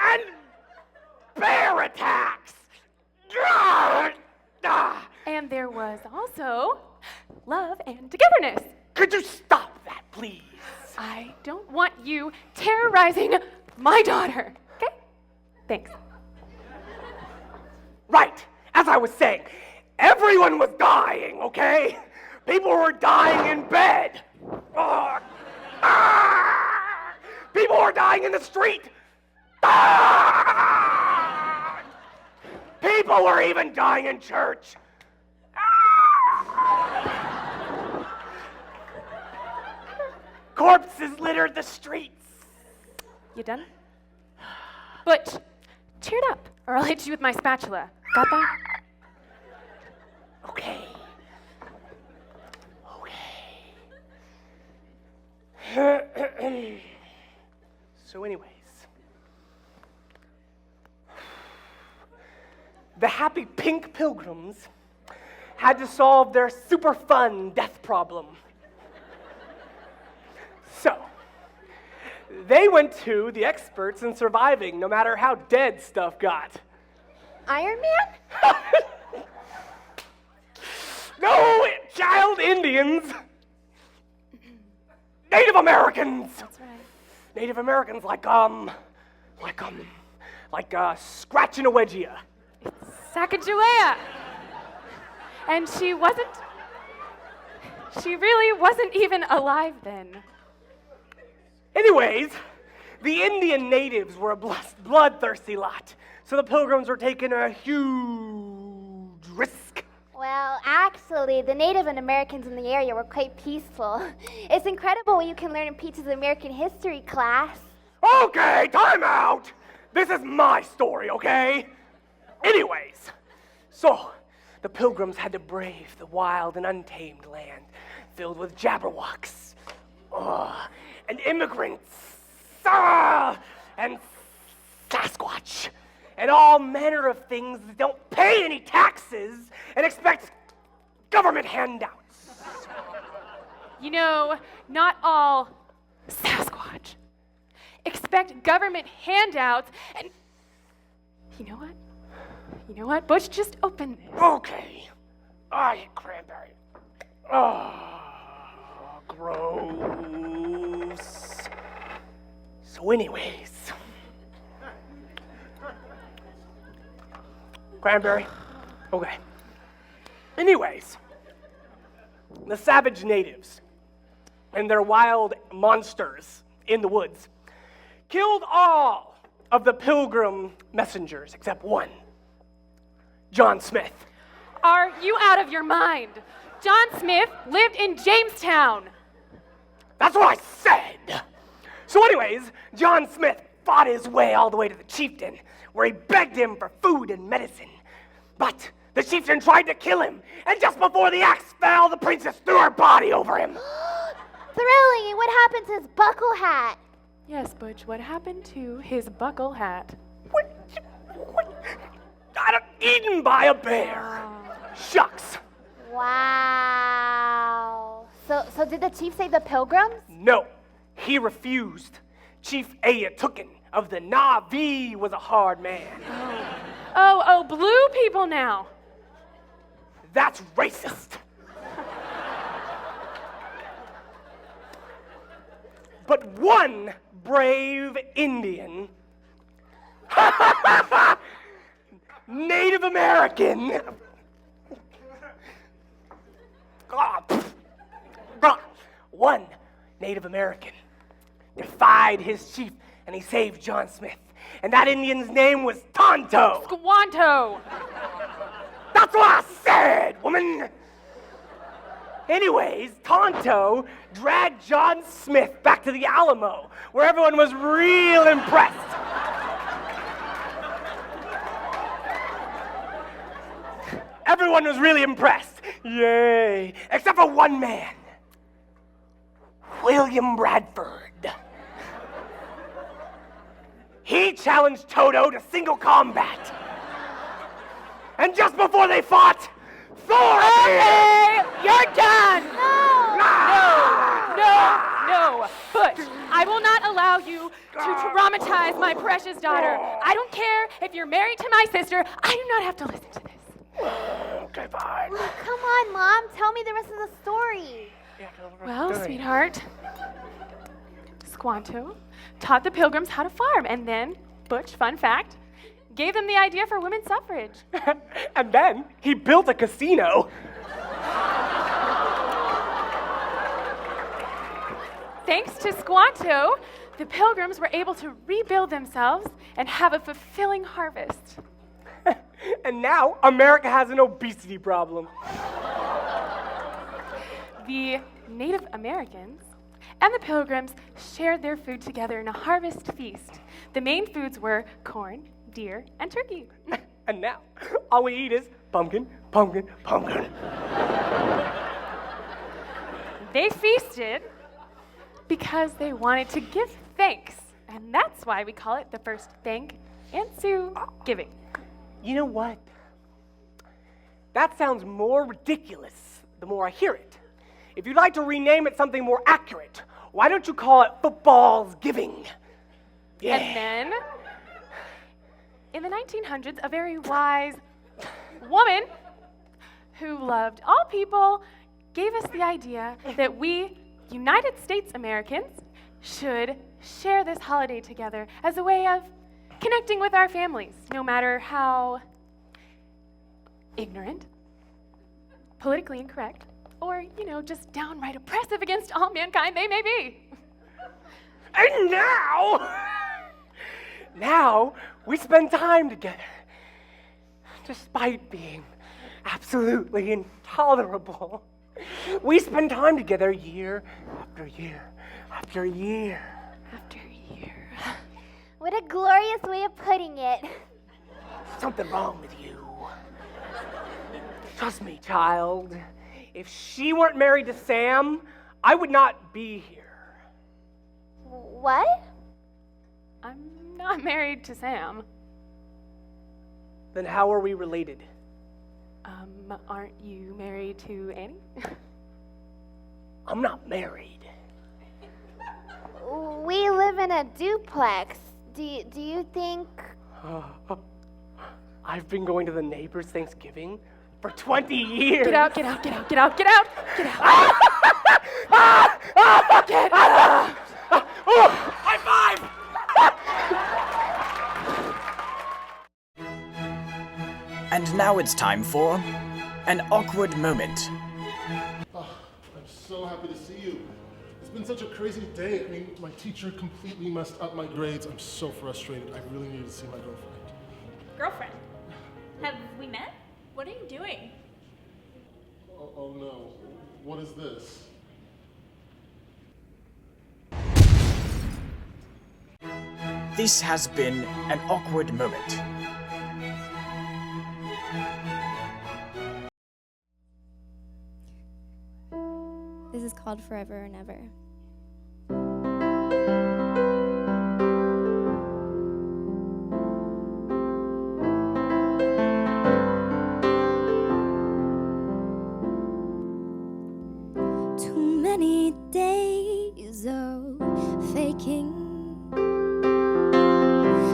And bear attacks. And there was also love and togetherness. Could you stop that, please? I don't want you terrorizing my daughter. Okay? Thanks. Right. As I was saying, everyone was dying, okay? People were dying in bed. People were dying in the street. People were even dying in church. Corpses littered the streets. You done? Butch, cheer it up, or I'll hit you with my spatula. Got that? Okay. So anyways, the happy pink pilgrims had to solve their super fun death problem. So, they went to the experts in surviving no matter how dead stuff got. Iron Man? No, child Indians. Native Americans. That's right. Native Americans like scratching a wedgie. Sacagawea. And she really wasn't even alive then. Anyways, the Indian natives were a bloodthirsty lot, so the pilgrims were taking a huge risk. Well, actually, the Native Americans in the area were quite peaceful. It's incredible what you can learn in Peach's American history class. Okay, time out! This is my story, okay? Anyways, so the Pilgrims had to brave the wild and untamed land filled with Jabberwocks and immigrants and Sasquatch and all manner of things that don't pay any taxes and expect government handouts. You know, not all Sasquatch expect government handouts, and you know what? You know what? Butch, just open this. Okay. I eat cranberry. Oh, gross. So anyways. Cranberry? Okay. Anyways. The savage natives and their wild monsters in the woods killed all of the Pilgrim messengers except one. John Smith. Are you out of your mind? John Smith lived in Jamestown. That's what I said. So anyways, John Smith fought his way all the way to the chieftain, where he begged him for food and medicine. But the chieftain tried to kill him, and just before the axe fell, the princess threw her body over him. Thrilling, and what happened to his buckle hat? Yes, Butch, what happened to his buckle hat? Got eaten by a bear. Shucks. Wow. So did the chief save the Pilgrims? No, he refused. Chief Ayatukin of the Na'vi was a hard man. Oh, blue people now. That's racist. But one brave Indian, Native American, one Native American defied his chief, and he saved John Smith. And that Indian's name was Tonto. Squanto. That's what I said, woman. Anyways, Tonto dragged John Smith back to the Alamo, where everyone was real impressed. Everyone was really impressed. Yay. Except for one man. William Bradford. He challenged Toto to single combat. And just before they fought, Thor appeared! You're done! No! Butch, I will not allow you to traumatize my precious daughter. I don't care if you're married to my sister. I do not have to listen to this. Okay, fine. Come on, Mom. Tell me the rest of the story. Well, sweetheart, Squanto taught the Pilgrims how to farm, and then, Butch, fun fact, gave them the idea for women's suffrage. And then he built a casino. Thanks to Squanto, the Pilgrims were able to rebuild themselves and have a fulfilling harvest. And now America has an obesity problem. The Native Americans and the Pilgrims shared their food together in a harvest feast. The main foods were corn, deer, and turkey. And now all we eat is pumpkin, pumpkin, pumpkin. They feasted because they wanted to give thanks, and that's why we call it the first Thankandsuegiving. You know what? That sounds more ridiculous the more I hear it. If you'd like to rename it something more accurate, why don't you call it football's giving? Yeah. And then, in the 1900s, a very wise woman who loved all people gave us the idea that we, United States Americans, should share this holiday together as a way of connecting with our families, no matter how ignorant, politically incorrect, or, just downright oppressive against all mankind they may be. And now we spend time together, despite being absolutely intolerable. We spend time together year after year after year. After year. What a glorious way of putting it. Something wrong with you. Trust me, child. If she weren't married to Sam, I would not be here. What? I'm not married to Sam. Then how are we related? Aren't you married to Annie? I'm not married. We live in a duplex. Do you think... I've been going to the neighbor's Thanksgiving for 20 years. Get out, get out, get out, get out, get out, get out. Get out. High five! And now it's time for an awkward moment. I'm so happy to see you. It's been such a crazy day. I mean, my teacher completely messed up my grades. I'm so frustrated. I really need to see my girlfriend. Girlfriend? Have we met? What are you doing? Oh no. What is this? This has been an awkward moment. This is called Forever and Ever. Too many days of faking,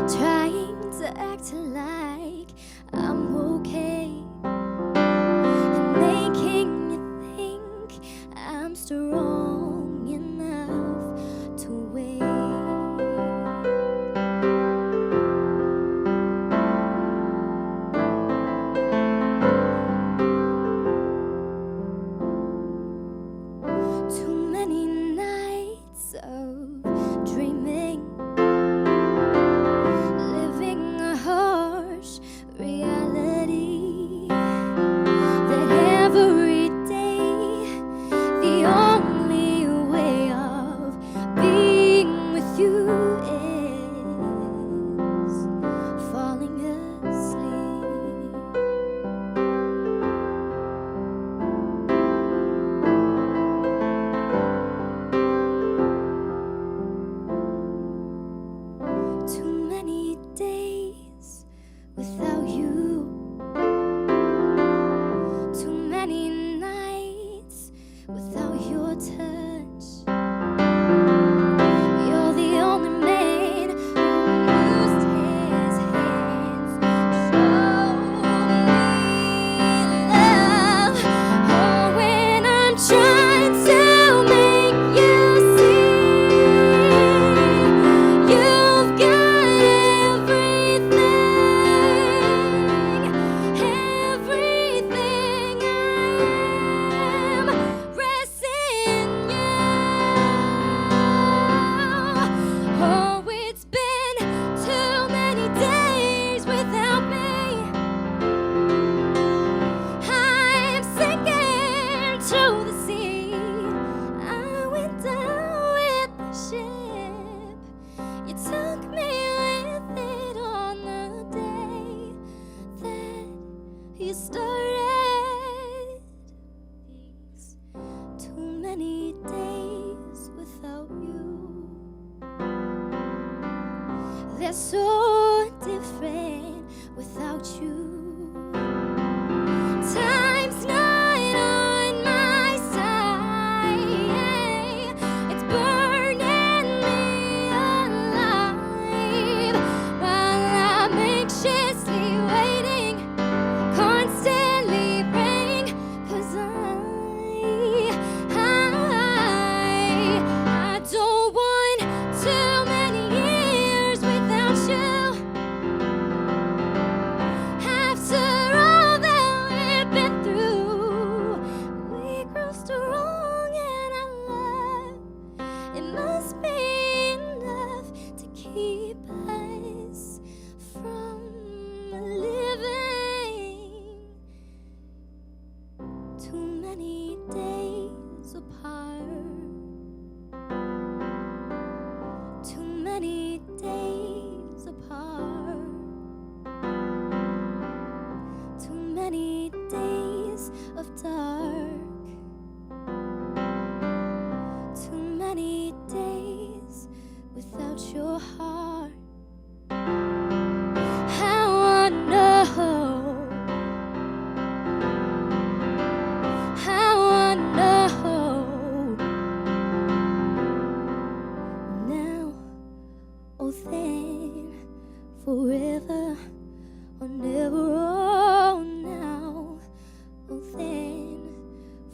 trying to act like I'm okay, and making you think I'm strong enough to wait. Too many nights of dreaming, living a harsh reality, that every day the only way of being with you is falling asleep. Too many days without you, too many nights without your touch. You're the only man who used his hands to show me love. Oh, when I'm trying to make you see, you've got everything I am pressing you. Oh, it's been too many days without me. I'm sinking to the sea. I went down with the ship. You took me with it on the day that you started. These too many days without you, they're so different without you. Time's not on my side. It's burning me alive while I'm anxiously waiting, constantly praying, 'cause I don't want too many years without you. many days of dark, too many days without your heart. How I know, how I know now or then, forever or never. Oh, now or then,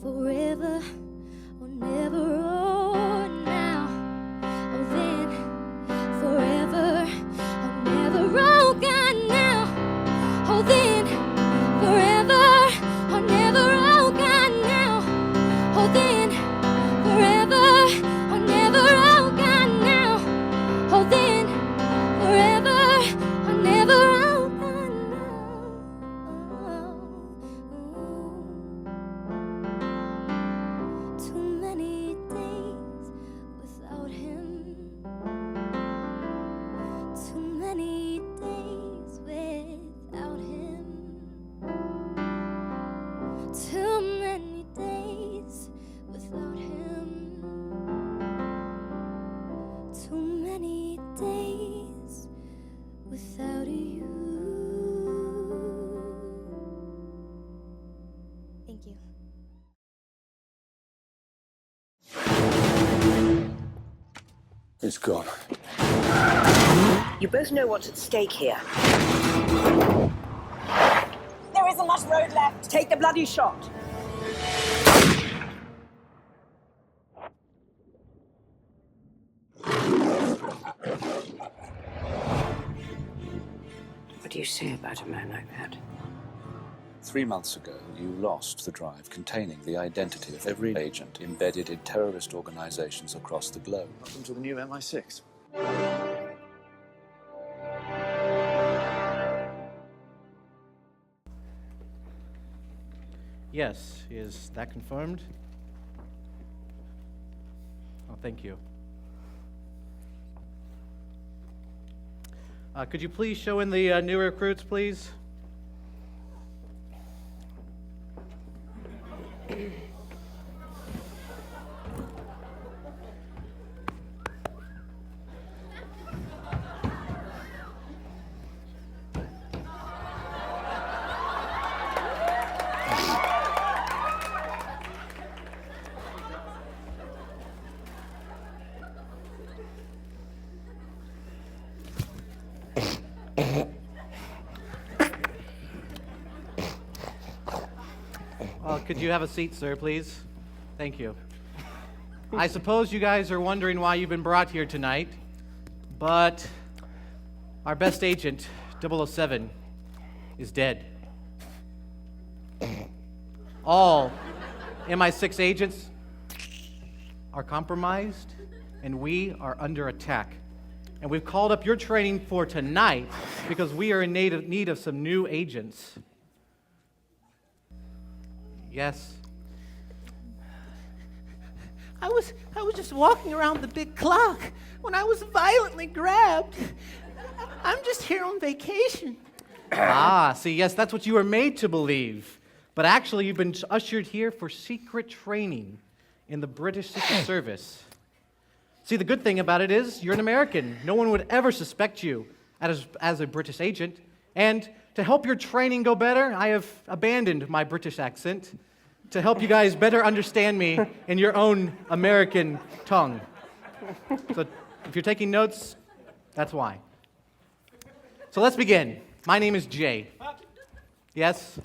forever or never. Oh, now or then, forever or never. Oh, God, now or then, forever or never. Oh, God, now or then, forever or never. Oh, God, now or then, forever or never. Oh, God, now. Too many days without him. Too many days without him. Too many days without him. Too many days without you. Thank you. It's gone. You both know what's at stake here. There isn't much road left. Take the bloody shot. What do you say about a man like that? 3 months ago, you lost the drive containing the identity of every agent embedded in terrorist organizations across the globe. Welcome to the new MI6. Yes, is that confirmed? Oh, thank you. Could you please show in the new recruits, please? Could you have a seat, sir, please? Thank you. I suppose you guys are wondering why you've been brought here tonight, but our best agent, 007, is dead. All MI6 agents are compromised, and we are under attack. And we've called up your training for tonight because we are in need of some new agents. Yes. I was just walking around the big clock when I was violently grabbed. I'm just here on vacation. See, yes, that's what you were made to believe. But actually, you've been ushered here for secret training in the British Secret Service. See, the good thing about it is you're an American. No one would ever suspect you as a British agent. And to help your training go better, I have abandoned my British accent to help you guys better understand me in your own American tongue. So if you're taking notes, that's why. So let's begin. My name is Jay. Yes?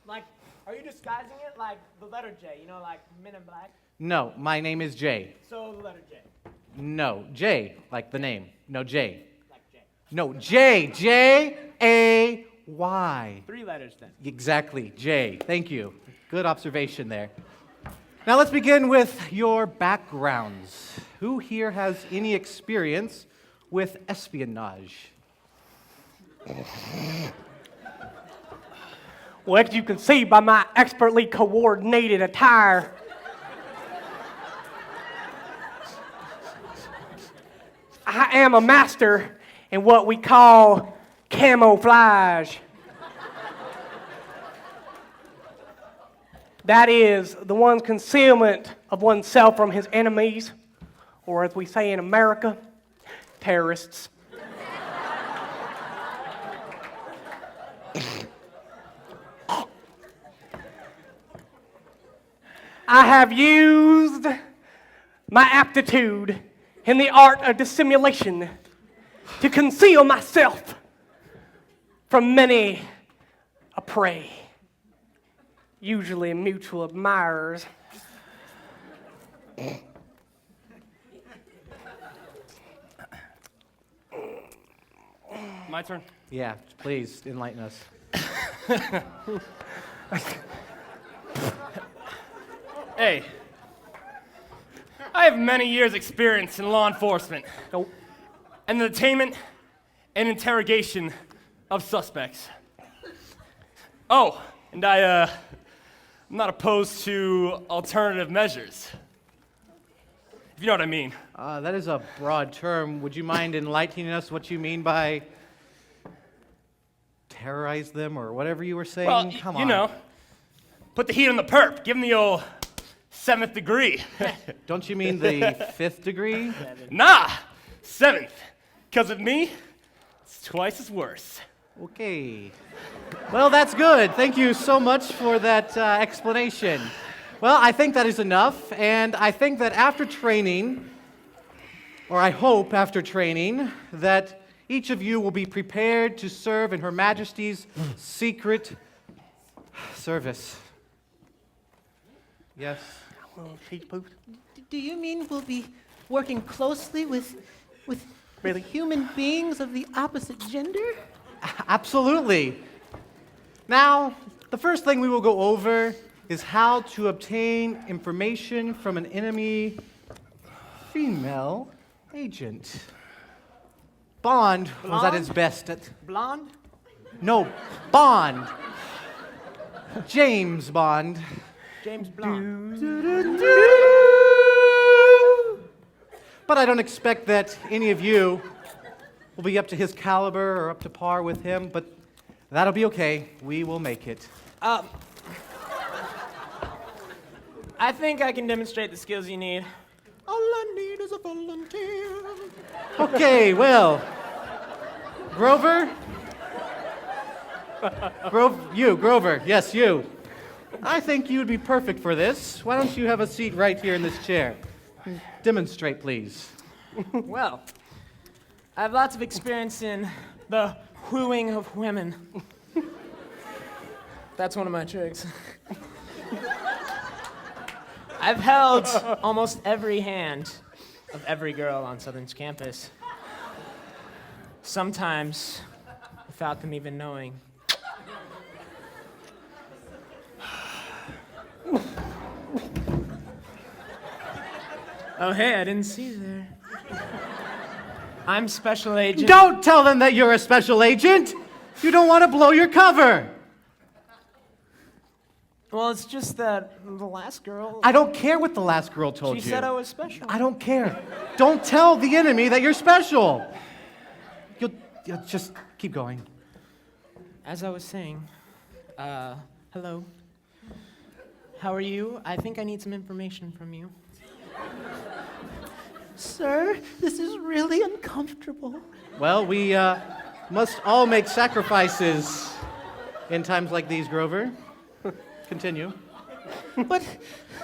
Like, are you disguising it like the letter J, you know, like Men in Black? No, my name is Jay. So the letter J. No, Jay, like the name. No, Jay. Like Jay. No, Jay. J-A-Y. 3 letters then. Exactly, Jay. Thank you. Good observation there. Now let's begin with your backgrounds. Who here has any experience with espionage? Well, as you can see by my expertly coordinated attire, I am a master in what we call camouflage. That is the one's concealment of oneself from his enemies, or as we say in America, terrorists. I have used my aptitude in the art of dissimulation to conceal myself from many a prey, usually mutual admirers. My turn. Yeah, please enlighten us. Hey, I have many years' experience in law enforcement and the detainment and interrogation of suspects. Oh, and I'm not opposed to alternative measures, if you know what I mean. That is a broad term. Would you mind enlightening us what you mean by terrorize them or whatever you were saying? Well, Come on. you know, put the heat on the perp, give them the old 7th degree. Don't you mean the 5th degree? Nah, 7th. Because of me, it's twice as worse. Okay. Well, that's good. Thank you so much for that explanation. Well, I think that is enough, and I think that after training, or I hope after training, that each of you will be prepared to serve in Her Majesty's secret service. Yes. Do you mean we'll be working closely with really human beings of the opposite gender? Absolutely. Now, the first thing we will go over is how to obtain information from an enemy female agent. Bond was at his best at... Blonde? No, Bond. James Bond. James Blonde. But I don't expect that any of you will be up to his caliber or up to par with him, but that'll be okay. We will make it. I think I can demonstrate the skills you need. All I need is a volunteer. Okay, well, Grover? Grover, yes, you. I think you'd be perfect for this. Why don't you have a seat right here in this chair? Demonstrate, please. Well, I have lots of experience in the wooing of women. That's one of my tricks. I've held almost every hand of every girl on Southern's campus. Sometimes without them even knowing. Oh, hey, I didn't see you there. I'm Special Agent. Don't tell them that you're a special agent! You don't want to blow your cover! Well, it's just that the last girl... I don't care what the last girl told you. She said I was special. I don't care. Don't tell the enemy that you're special. You'll just keep going. As I was saying, hello. How are you? I think I need some information from you. Sir, this is really uncomfortable. Well, we must all make sacrifices in times like these, Grover. Continue. But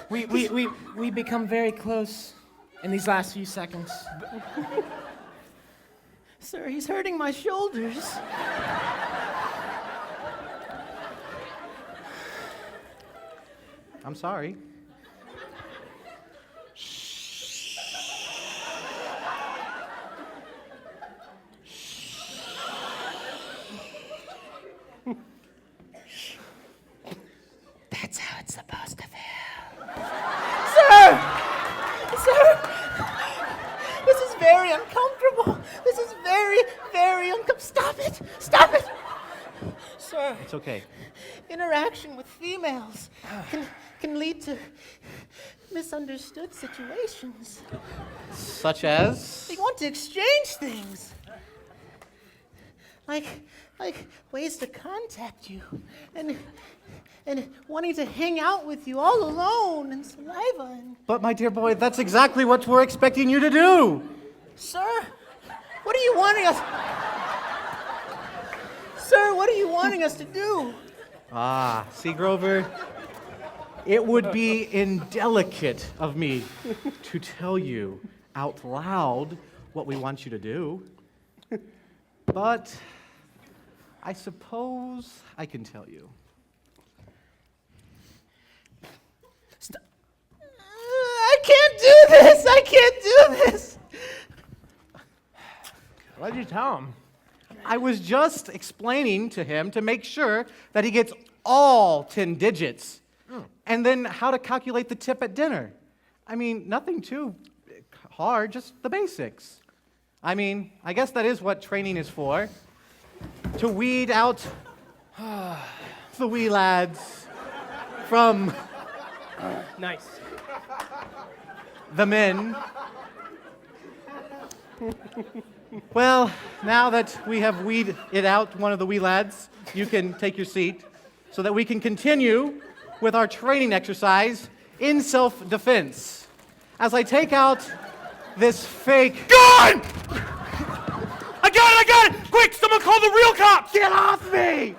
we become very close in these last few seconds. Sir, he's hurting my shoulders. I'm sorry. That's how it's supposed to feel. Sir! This is very uncomfortable. This is very, very uncomfortable. Stop it! Stop it! Sir. It's okay. Interaction with females can lead to misunderstood situations. Such as? They want to exchange things. like ways to contact you, and wanting to hang out with you all alone and saliva and... But my dear boy, that's exactly what we're expecting you to do. Sir, what are you wanting us... Sir, what are you wanting us to do? Ah, see, Grover, it would be indelicate of me to tell you out loud what we want you to do. But I suppose I can tell you. I can't do this! I can't do this! What'd you tell him? I was just explaining to him to make sure that he gets all 10 digits. And then how to calculate the tip at dinner. I mean, nothing too hard, just the basics. I mean, I guess that is what training is for. To weed out the wee lads from Nice. the men. Well, now that we have weed it out, one of the wee lads, you can take your seat so that we can continue with our training exercise in self-defense. As I take out this fake... Gun! I got it! Quick, someone call the real cops! Get off me!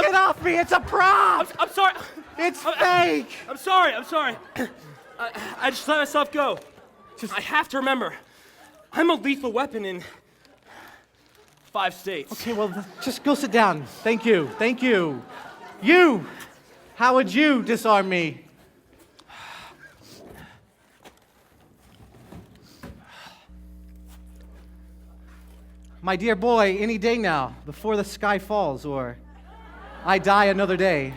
Get off me, it's a prop! I'm sorry. It's fake! I'm sorry. I just let myself go. I have to remember, I'm a lethal weapon in 5 states. Okay, well, just go sit down. Thank you. You! How would you disarm me? My dear boy, any day now, before the sky falls, or I die another day.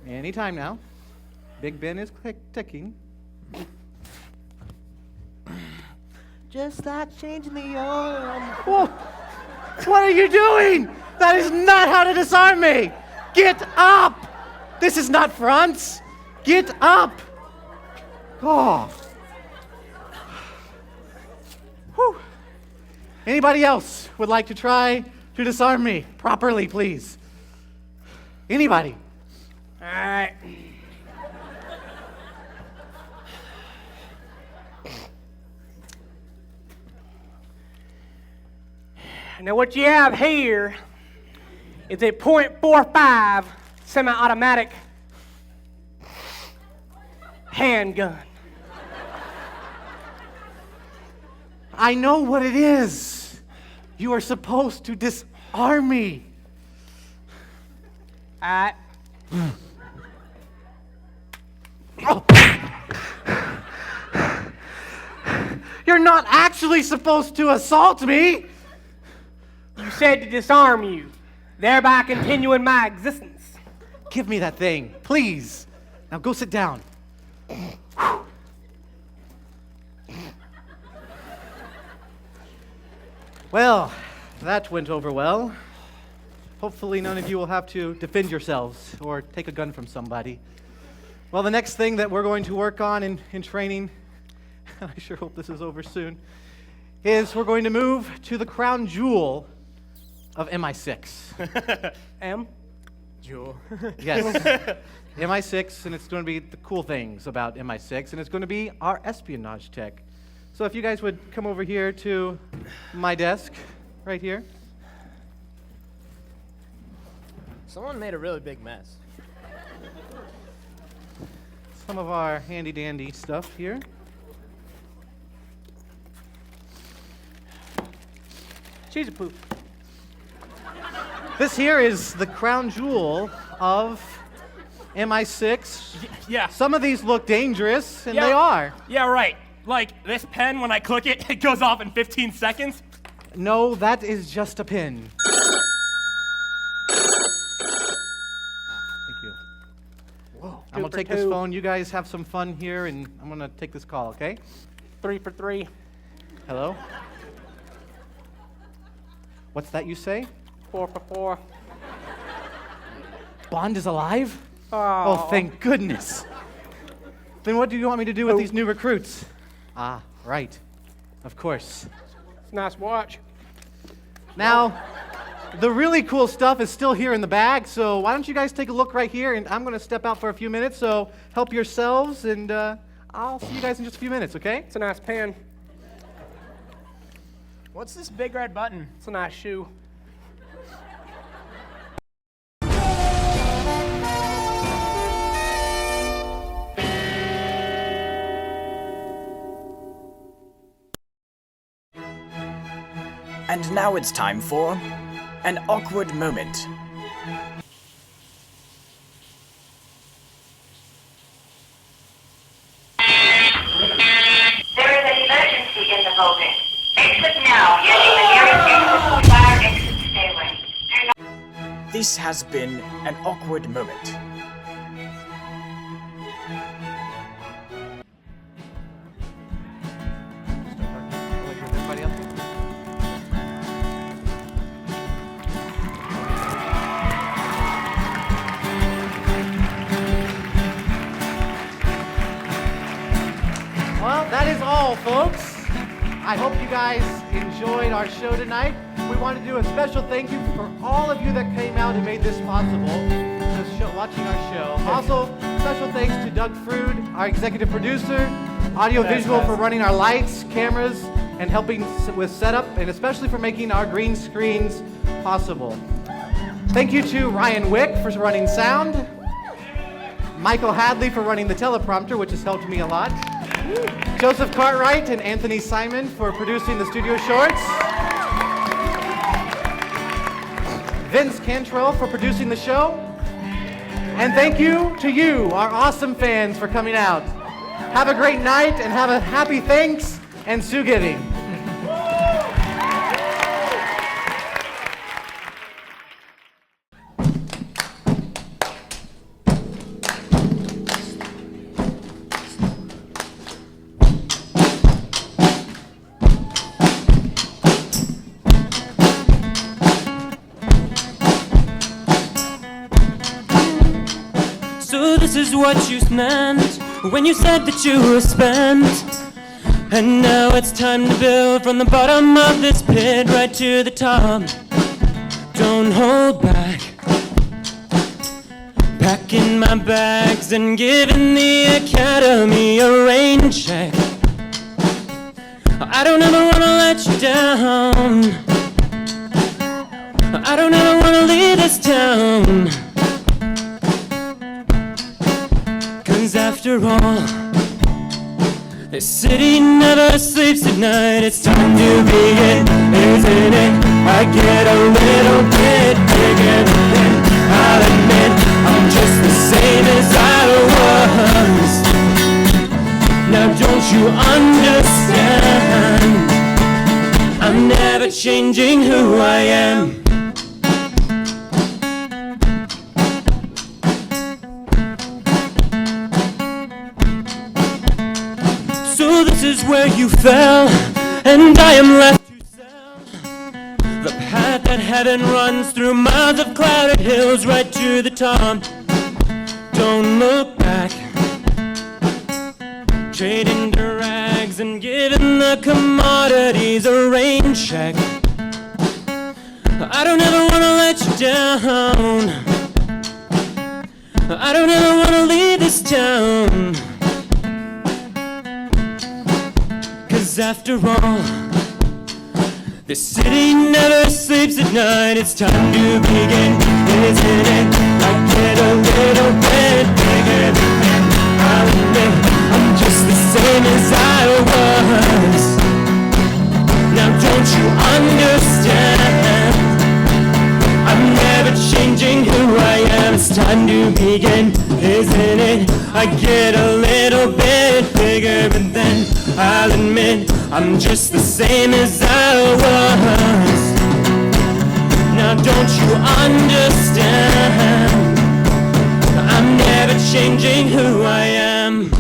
Anytime now. Big Ben is ticking. Just like changing the oil. Whoa! What are you doing? That is not how to disarm me! Get up! This is not France! Get up! Oh. Whew. Anybody else would like to try to disarm me properly, please? Anybody? All right. Now what you have here is a .45 semi-automatic handgun. I know what it is. You are supposed to disarm me. All right. Oh. You're not actually supposed to assault me. You said to disarm you, thereby continuing my existence. Give me that thing, please. Now go sit down. Well, that went over well. Hopefully none of you will have to defend yourselves or take a gun from somebody. Well, the next thing that we're going to work on in training, and I sure hope this is over soon, is we're going to move to the crown jewel of MI6. M? Jewel. Yes. MI6, and it's going to be the cool things about MI6, and it's going to be our espionage tech. So if you guys would come over here to my desk, right here. Someone made a really big mess. Some of our handy-dandy stuff here. Cheese poop. This here is the crown jewel of MI6. Yeah. Some of these look dangerous, and they are. Yeah, right. Like this pen, when I click it, it goes off in 15 seconds. No, that is just a pin. Thank you. Whoa. I'm going to take this phone. You guys have some fun here, and I'm going to take this call, okay? 3 for 3. Hello? What's that you say? 4 for 4. Bond is alive? Oh, thank goodness. Then what do you want me to do with these new recruits? Ah, right. Of course. It's a nice watch. Now, the really cool stuff is still here in the bag, so why don't you guys take a look right here, and I'm going to step out for a few minutes, so help yourselves, and I'll see you guys in just a few minutes, okay? It's a nice pen. What's this big red button? It's a nice shoe. And now it's time for an awkward moment. There is an emergency in the building. Exit now using the nearest exit. Fire exit stairway. Do not. This has been an awkward moment. Well, that is all, folks. I hope you guys enjoyed our show tonight. We want to do a special thank you for all of you that came out and made this possible, watching our show. Also, special thanks to Doug Frood, our executive producer, audiovisual for running our lights, cameras, and helping with setup, and especially for making our green screens possible. Thank you to Ryan Wick for running sound, Michael Hadley for running the teleprompter, which has helped me a lot, Joseph Cartwright and Anthony Simon for producing the studio shorts, Vince Cantrell for producing the show, and thank you to you, our awesome fans, for coming out. Have a great night and have a happy thanks and Sue-giving. So this is what you meant when you said that you were spent. And now it's time to build from the bottom of this pit right to the top. Don't hold back. Packing my bags and giving the academy a rain check. I don't ever wanna let you down. I don't ever wanna leave this town. 'Cause after all, this city never sleeps at night. It's time to begin, isn't it? I get a little bit bigger than I'll admit. I'm just the same as I was. Now don't you understand? I'm never changing who I am. So this is where you fell, and I am left to sell the path that heaven runs through miles of clouded hills right to the top. Don't look back, trading the rags and giving the commodities a rain check. I don't ever wanna let you down. I don't ever wanna leave this town. 'Cause after all, the city never sleeps at night. It's time to begin, isn't it? I get a little bit bigger than I'll admit. I'm just the same as I was. Now don't you understand? I'm never changing who I am. It's time to begin, isn't it? I get a little bit bigger, but then I'll admit I'm just the same as I was. Now don't you understand? I'm never changing who I am.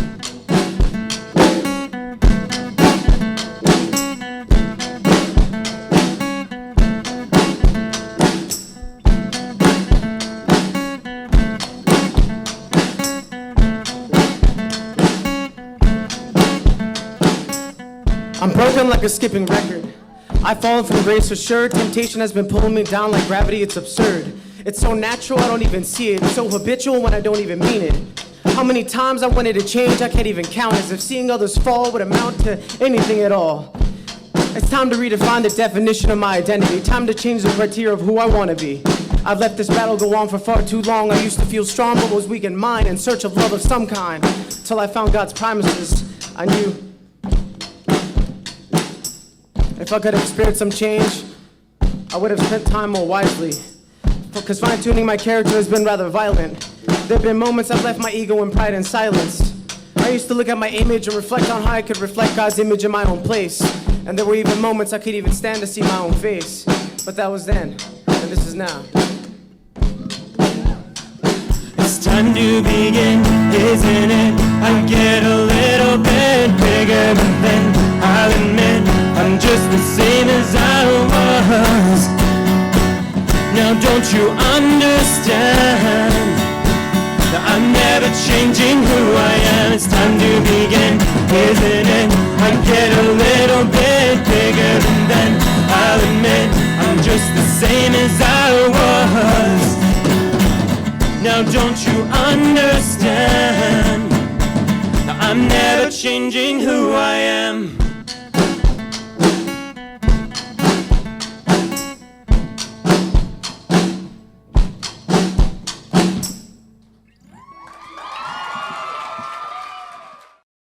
I'm broken like a skipping record. I've fallen from grace for sure. Temptation has been pulling me down like gravity, it's absurd. It's so natural, I don't even see it. It's so habitual when I don't even mean it. How many times I wanted to change, I can't even count. As if seeing others fall would amount to anything at all. It's time to redefine the definition of my identity. Time to change the criteria of who I want to be. I've let this battle go on for far too long. I used to feel strong but was weak in mind, in search of love of some kind. Till I found God's promises, I knew if I could have experienced some change, I would have spent time more wisely. Because fine-tuning my character has been rather violent. There have been moments I've left my ego and pride in silence. I used to look at my image and reflect on how I could reflect God's image in my own place. And there were even moments I could even stand to see my own face. But that was then, and this is now. It's time to begin, isn't it? I get a little bit bigger, but then I'll admit I'm just the same as I was. Now don't you understand that I'm never changing who I am? It's time to begin, isn't it? I get a little bit bigger, and then I'll admit I'm just the same as I was. Now don't you understand that I'm never changing who I am?